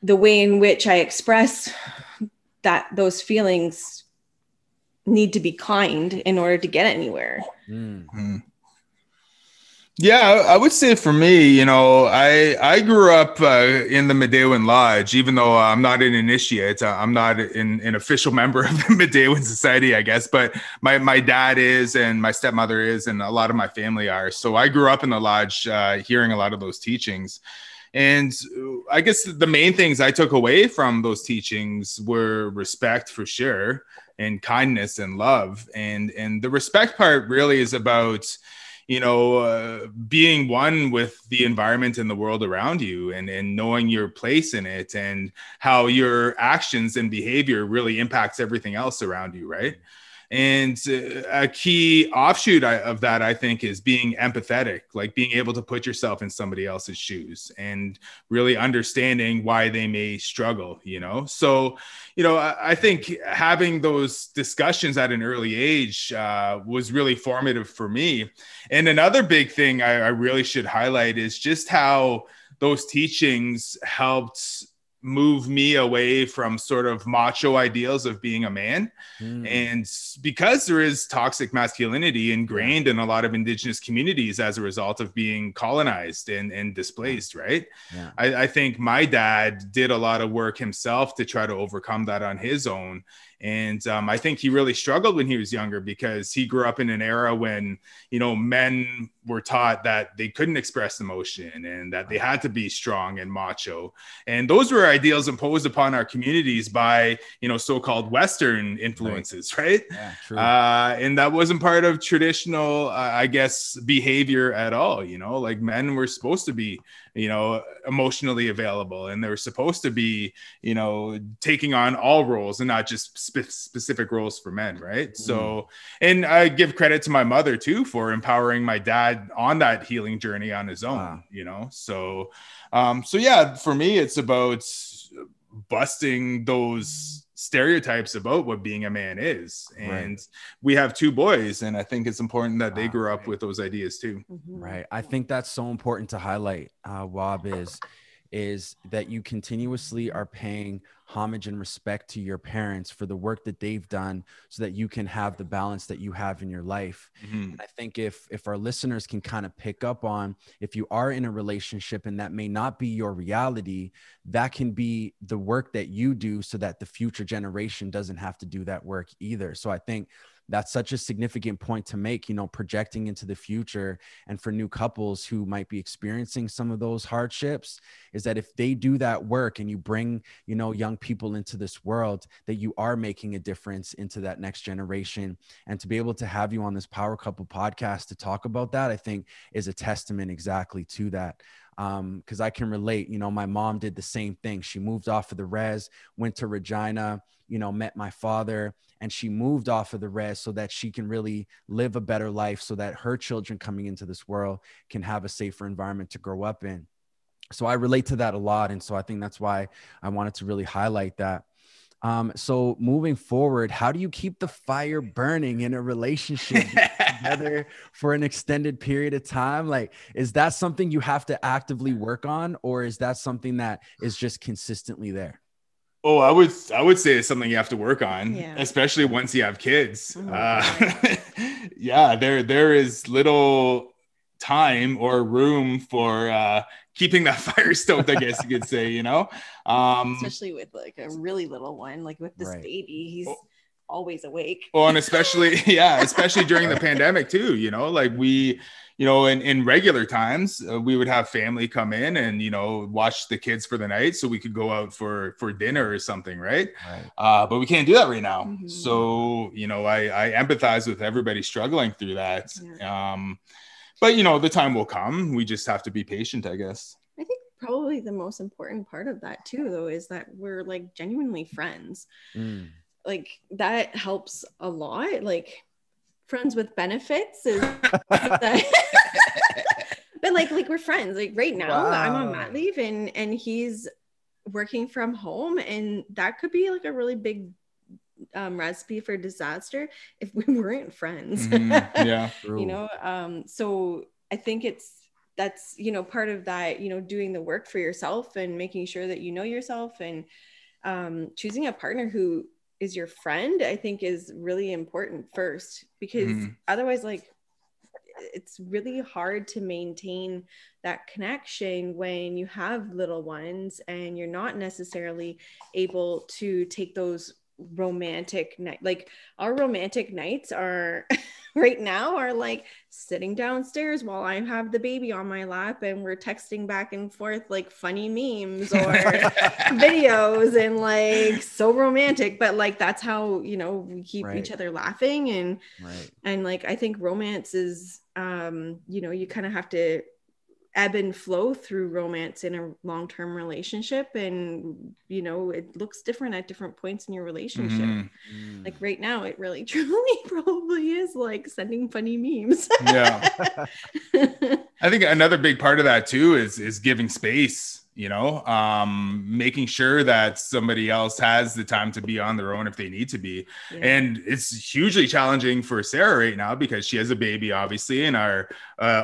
Speaker 2: the way in which I express those feelings need to be kind in order to get anywhere.
Speaker 3: Mm-hmm. Yeah, I would say for me, I grew up in the Medewan Lodge, even though I'm not an initiate. I'm not an official member of the Medewan Society, I guess, but my dad is and my stepmother is and a lot of my family are. So I grew up in the lodge hearing a lot of those teachings. And I guess the main things I took away from those teachings were respect for sure, and kindness and love. And the respect part really is about being one with the environment and the world around you and knowing your place in it and how your actions and behavior really impacts everything else around you, right? And a key offshoot of that, I think, is being empathetic, like being able to put yourself in somebody else's shoes and really understanding why they may struggle, So, I think having those discussions at an early age was really formative for me. And another big thing I really should highlight is just how those teachings helped move me away from sort of macho ideals of being a man. And because there is toxic masculinity ingrained in a lot of Indigenous communities as a result of being colonized and displaced, right? Yeah. I think my dad did a lot of work himself to try to overcome that on his own. And I think he really struggled when he was younger because he grew up in an era when, men were taught that they couldn't express emotion and that they had to be strong and macho. And those were ideals imposed upon our communities by, so-called Western influences, right?
Speaker 1: Yeah, true.
Speaker 3: And that wasn't part of traditional, I guess, behavior at all. Like men were supposed to be emotionally available, and they're supposed to be, taking on all roles and not just specific roles for men. Right. So, and I give credit to my mother too, for empowering my dad on that healing journey on his own, so yeah, for me, it's about busting those stereotypes about what being a man is. And we have 2 boys, and I think it's important that they grow up with those ideas too.
Speaker 1: Right. I think that's so important to highlight, Wob, is that you continuously are paying homage and respect to your parents for the work that they've done so that you can have the balance that you have in your life. And I think if our listeners can kind of pick up on, if you are in a relationship and that may not be your reality, that can be the work that you do so that the future generation doesn't have to do that work either. So I think that's such a significant point to make, projecting into the future. And for new couples who might be experiencing some of those hardships, is that if they do that work and you bring, young people into this world, that you are making a difference into that next generation. And to be able to have you on this Power Couple podcast to talk about that, I think is a testament exactly to that. Because I can relate, my mom did the same thing. She moved off of the res, went to Regina, met my father, and she moved off of the res so that she can really live a better life, so that her children coming into this world can have a safer environment to grow up in. So I relate to that a lot. And so I think that's why I wanted to really highlight that. So moving forward, how do you keep the fire burning in a relationship together for an extended period of time? Like, is that something you have to actively work on, or is that something that is just consistently there?
Speaker 3: Oh, I would say it's something you have to work on, especially once you have kids. Yeah, there is little time or room for keeping that fire stoked, I guess you could say,
Speaker 2: especially with like a really little one, like with this baby, he's always awake.
Speaker 3: Well, and especially during the pandemic too, like we, in regular times, we would have family come in and, watch the kids for the night so we could go out for dinner or something. Right. But we can't do that right now. So, I empathize with everybody struggling through that. But, the time will come. We just have to be patient, I guess.
Speaker 2: I think probably the most important part of that too, though, is that we're like genuinely friends. Like that helps a lot. Like friends with benefits is that, but like we're friends. Like right now I'm on mat leave and he's working from home, and that could be like a really big recipe for disaster if we weren't friends. So I think that's part of that, doing the work for yourself and making sure that you know yourself, and choosing a partner who is your friend, I think is really important first, because otherwise, like, it's really hard to maintain that connection when you have little ones and you're not necessarily able to take those romantic night. Like our romantic nights are right now are like sitting downstairs while I have the baby on my lap and we're texting back and forth like funny memes or videos, and like so romantic, but like that's how we keep each other laughing. And like I think romance is you kind of have to ebb and flow through romance in a long-term relationship, and it looks different at different points in your relationship. Like right now it really truly probably is like sending funny memes.
Speaker 3: I think another big part of that too is giving space, making sure that somebody else has the time to be on their own if they need to be. And it's hugely challenging for Sarah right now because she has a baby, obviously, and our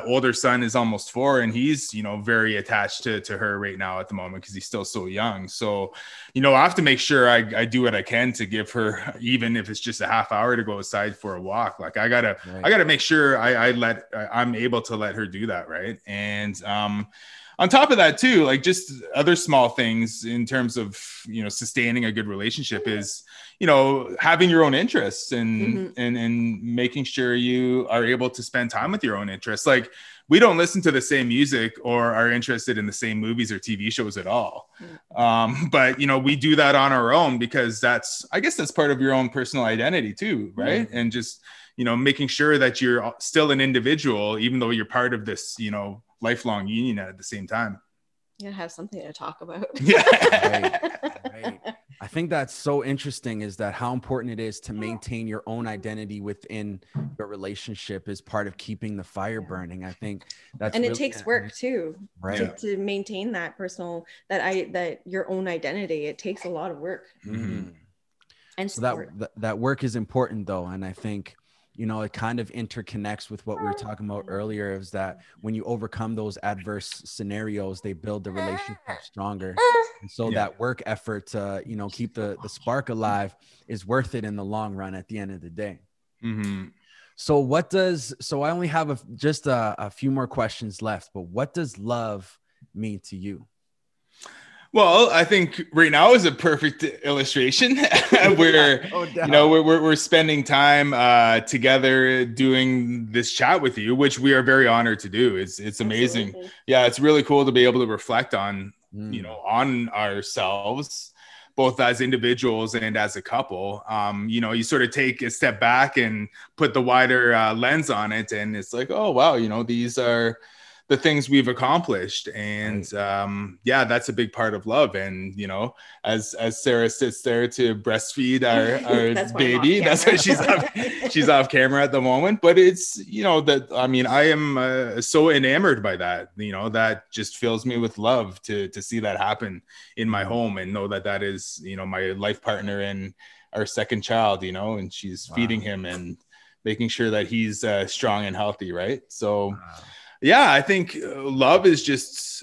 Speaker 3: older son is almost 4, and he's very attached to her right now at the moment because he's still so young. So I have to make sure I do what I can to give her, even if it's just a half hour, to go outside for a walk. Like I gotta make sure I'm able to let her do that, right? And on top of that too, like just other small things in terms of, sustaining a good relationship is, having your own interests and making sure you are able to spend time with your own interests. Like we don't listen to the same music or are interested in the same movies or TV shows at all. But, we do that on our own because I guess that's part of your own personal identity too. Right. And just, making sure that you're still an individual, even though you're part of this, lifelong union at the same time.
Speaker 2: You have something to talk about.
Speaker 3: Yeah.
Speaker 1: Right. I think that's so interesting, is that how important it is to maintain your own identity within your relationship is part of keeping the fire burning. I think that's,
Speaker 2: and
Speaker 1: really,
Speaker 2: it takes work too,
Speaker 1: right?
Speaker 2: To maintain that personal, that your own identity. It takes a lot of work.
Speaker 1: Mm-hmm.
Speaker 2: And
Speaker 1: so
Speaker 2: support.
Speaker 1: that work is important though. And I think, you know, it kind of interconnects with what we were talking about earlier, is that when you overcome those adverse scenarios, they build the relationship stronger. And so that work effort to, you know, keep the spark alive is worth it in the long run at the end of the day.
Speaker 3: Mm-hmm.
Speaker 1: So I only have just a few more questions left, but what does love mean to you?
Speaker 3: Well, I think right now is a perfect illustration where, you know, we're spending time together doing this chat with you, which we are very honored to do. It's amazing.
Speaker 2: Absolutely.
Speaker 3: Yeah, it's really cool to be able to reflect on, you know, on ourselves, both as individuals and as a couple. You know, you sort of take a step back and put the wider lens on it, and it's like, oh, wow, you know, these are the things we've accomplished. And yeah, that's a big part of love. And, you know, as Sarah sits there to breastfeed our
Speaker 2: That's
Speaker 3: baby, that's why she's off camera at the moment. But it's, you know, that, I mean, I am so enamored by that, you know, that just fills me with love to see that happen in my home, and know that that is, you know, my life partner and our second child, you know, and she's feeding him and making sure that he's strong and healthy. Right. So yeah, I think love is just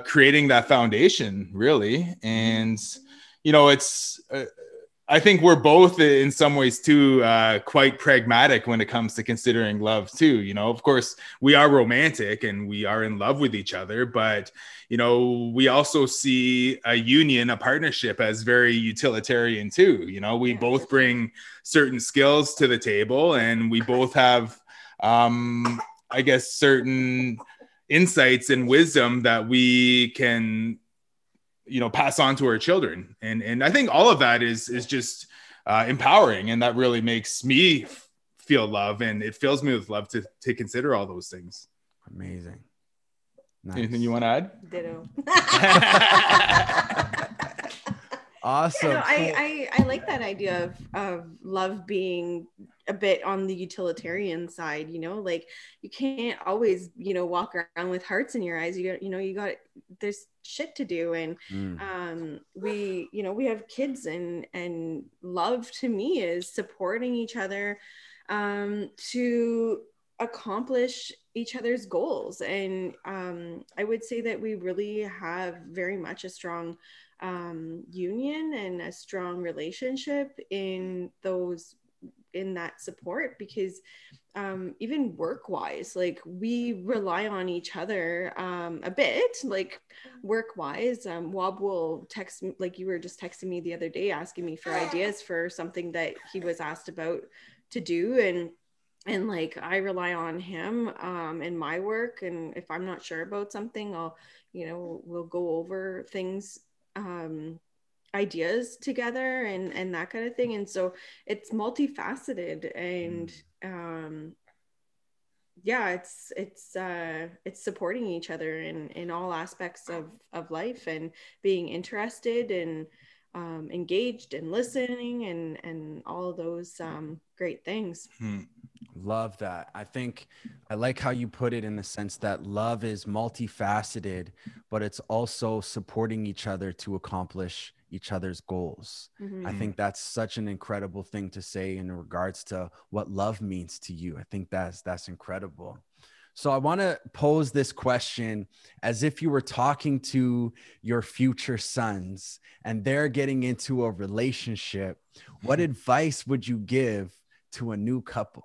Speaker 3: creating that foundation, really. And, you know, it's, I think we're both in some ways too quite pragmatic when it comes to considering love too. You know, of course, we are romantic and we are in love with each other, but, you know, we also see a union, a partnership as very utilitarian too. You know, we both bring certain skills to the table, and we both have, I guess, certain insights and wisdom that we can, you know, pass on to our children. And I think all of that is just empowering. And that really makes me feel love, and it fills me with love to consider all those things.
Speaker 1: Amazing. Nice.
Speaker 3: Anything you want to add?
Speaker 2: Ditto.
Speaker 1: Awesome.
Speaker 2: No, I like that idea of love being a bit on the utilitarian side, you know, like you can't always, you know, walk around with hearts in your eyes. You got, there's shit to do. And we, you know, we have kids, and love to me is supporting each other to accomplish each other's goals. And I would say that we really have very much a strong union and a strong relationship in that support, because even work wise, like we rely on each other a bit, like work wise. Wob will text me, like you were just texting me the other day asking me for ideas for something that he was asked about to do, and like I rely on him in my work, and if I'm not sure about something, we'll go over things, ideas together, and that kind of thing. And so it's multifaceted, and it's supporting each other in all aspects of life, and being interested and engaged and listening, and all of those great things.
Speaker 1: Love that. I think I like how you put it, in the sense that love is multifaceted, but it's also supporting each other to accomplish each other's goals. I think that's such an incredible thing to say in regards to what love means to you. I think that's incredible. So I want to pose this question as if you were talking to your future sons and they're getting into a relationship. What advice would you give to a new couple?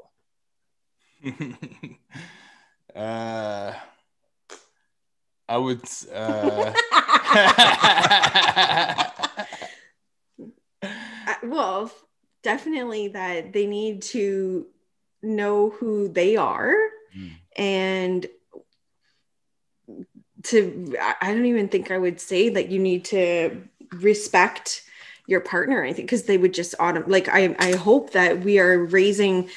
Speaker 3: I would
Speaker 2: well, definitely that they need to know who they are, and I don't even think I would say that you need to respect your partner or anything, because they would just I hope that we are raising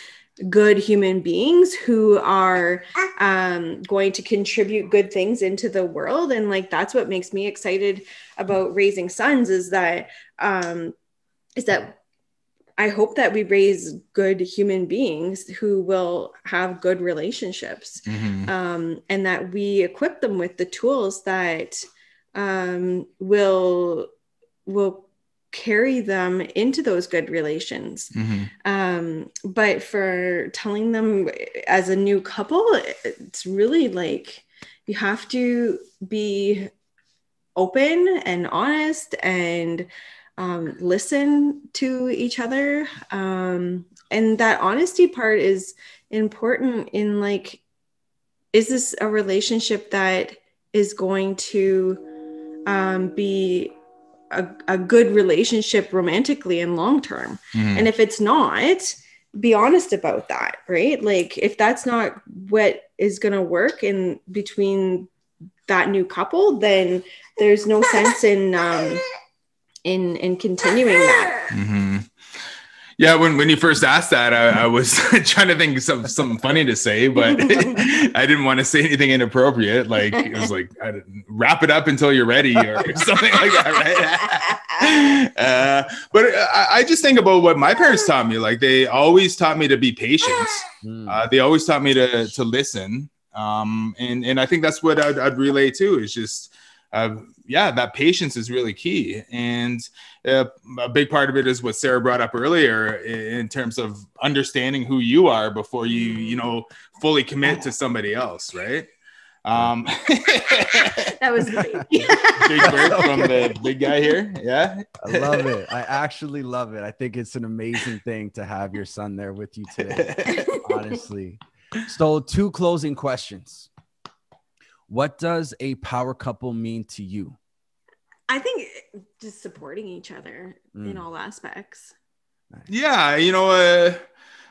Speaker 2: good human beings who are going to contribute good things into the world. And like, that's what makes me excited about raising sons, is that I hope that we raise good human beings who will have good relationships, and that we equip them with the tools that will carry them into those good relations. But for telling them as a new couple, it's really like, you have to be open and honest and listen to each other. And that honesty part is important in like, is this a relationship that is going to be a good relationship romantically and long term? And if it's not, be honest about that, right? Like, if that's not what is going to work in between that new couple, then there's no sense in continuing that.
Speaker 3: Yeah, when you first asked that, I was trying to think of something funny to say, but I didn't want to say anything inappropriate. Like, it was like, wrap it up until you're ready or something like that, right? But I just think about what my parents taught me. Like, they always taught me to be patient. They always taught me to listen. And I think that's what I'd relay to, is just, that patience is really key. And a big part of it is what Sarah brought up earlier, in terms of understanding who you are before you fully commit to somebody else, right?
Speaker 2: That was great.
Speaker 3: Big break from the big guy here. Yeah,
Speaker 1: I love it. I actually love it. I think it's an amazing thing to have your son there with you today, honestly. So 2 closing questions. What does a power couple mean to you?
Speaker 2: I think just supporting each other in all aspects.
Speaker 3: Yeah,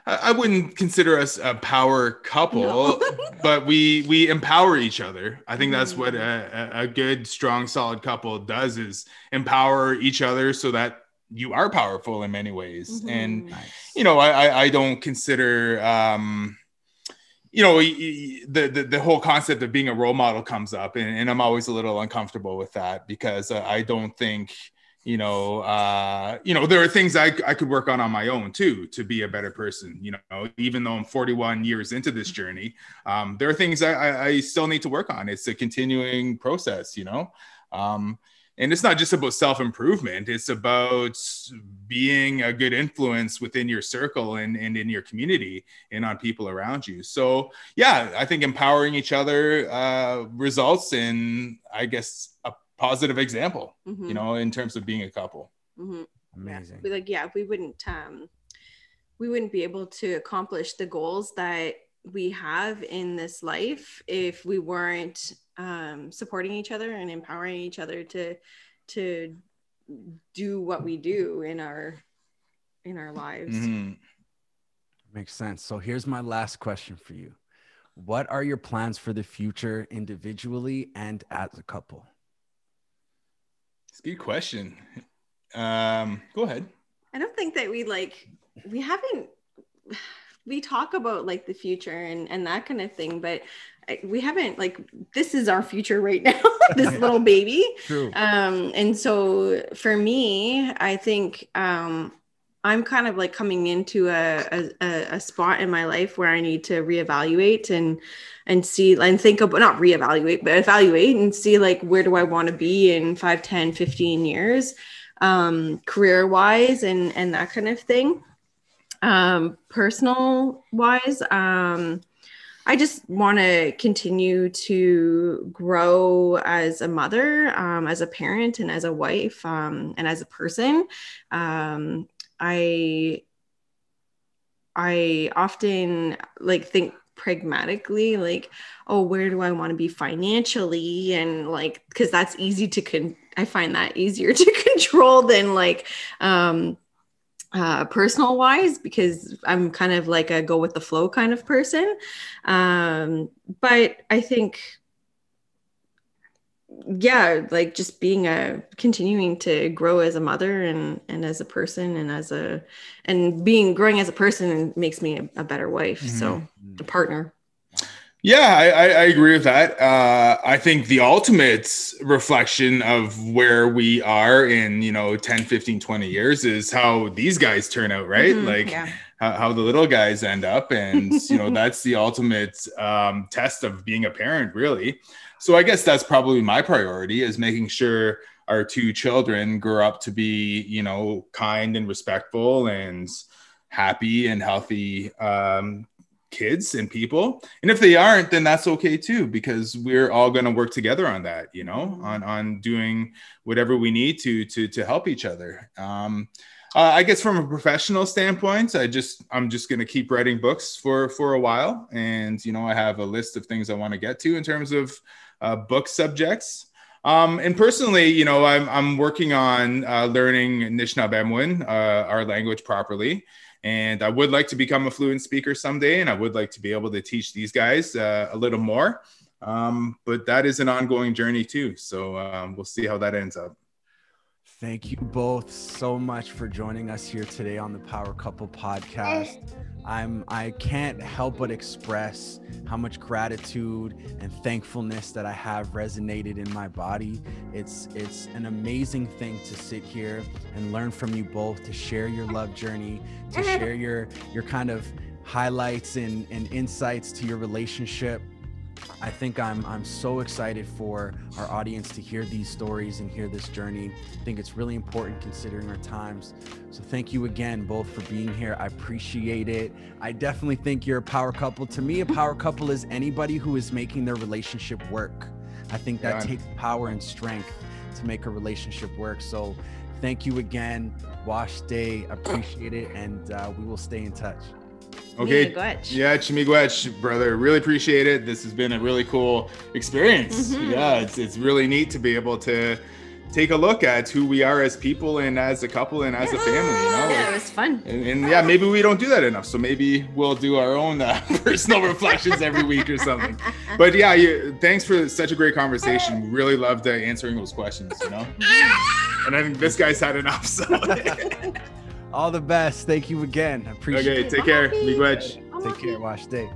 Speaker 3: I wouldn't consider us a power couple, but we empower each other. I think that's what a good, strong, solid couple does, is empower each other so that you are powerful in many ways. And, I don't consider, the whole concept of being a role model comes up, and I'm always a little uncomfortable with that, because I don't think, there are things I could work on my own too, to be a better person. Even though I'm 41 years into this journey, there are things I still need to work on. It's a continuing process, and it's not just about self-improvement. It's about being a good influence within your circle and in your community and on people around you. So yeah, I think empowering each other results in, I guess, a positive example, in terms of being a couple.
Speaker 1: Amazing.
Speaker 2: We wouldn't be able to accomplish the goals that we have in this life if we weren't supporting each other and empowering each other to do what we do in our lives.
Speaker 1: Makes sense. So here's my last question for you. What are your plans for the future, individually and as a couple?
Speaker 3: It's a good question. Go ahead.
Speaker 2: I don't think that we talk about like the future and that kind of thing, but we haven't, like, this is our future right now, this little baby.
Speaker 1: True.
Speaker 2: And so for me, I think I'm kind of like coming into a spot in my life where I need to reevaluate and see and think about, not reevaluate, but evaluate and see, like, where do I want to be in 5, 10, 15 years, career wise and that kind of thing. Personal wise, I just want to continue to grow as a mother, as a parent, and as a wife, and as a person. I often like think pragmatically, like, oh, where do I want to be financially? And like, because that's easy to I find that easier to control than like personal wise, because I'm kind of like a go with the flow kind of person. But I think yeah, like just continuing to grow as a mother and as a person and growing as a person makes me a better wife. Mm-hmm. So a partner.
Speaker 3: Yeah, I agree with that. I think the ultimate reflection of where we are in, 10, 15, 20 years is how these guys turn out, right? Mm-hmm, like how the little guys end up. And, that's the ultimate test of being a parent, really. So I guess that's probably my priority, is making sure our two children grow up to be, kind and respectful and happy and healthy kids and people. And if they aren't, then that's okay too, because we're all going to work together on that, on doing whatever we need to help each other. I guess from a professional standpoint, I'm just going to keep writing books for a while. And, I have a list of things I want to get to in terms of book subjects. And personally, I'm working on learning Anishinaabemowin, our language, properly. And I would like to become a fluent speaker someday, and I would like to be able to teach these guys a little more. But that is an ongoing journey too. So we'll see how that ends up.
Speaker 1: Thank you both so much for joining us here today on the Power Couple podcast. I can't help but express how much gratitude and thankfulness that I have resonated in my body. It's an amazing thing to sit here and learn from you both, to share your love journey, to share your kind of highlights and insights to your relationship. I think I'm so excited for our audience to hear these stories and hear this journey. I think it's really important considering our times. So thank you again, both, for being here. I appreciate it. I definitely think you're a power couple. To me, a power couple is anybody who is making their relationship work. I think that takes power and strength to make a relationship work. So thank you again. Wash Day, appreciate it. And we will stay in touch.
Speaker 3: Okay. Yeah, Chimigwech, brother. Really appreciate it. This has been a really cool experience. Mm-hmm. Yeah, it's really neat to be able to take a look at who we are as people and as a couple and as a family.
Speaker 2: Yeah, it was fun.
Speaker 3: And yeah, maybe we don't do that enough. So maybe we'll do our own personal reflections every week or something. But yeah, thanks for such a great conversation. Really loved answering those questions, And I think this guy's had enough. So.
Speaker 1: All the best. Thank you again. I appreciate it.
Speaker 3: Okay, take care. Miigwech.
Speaker 1: Take care. Wash Day.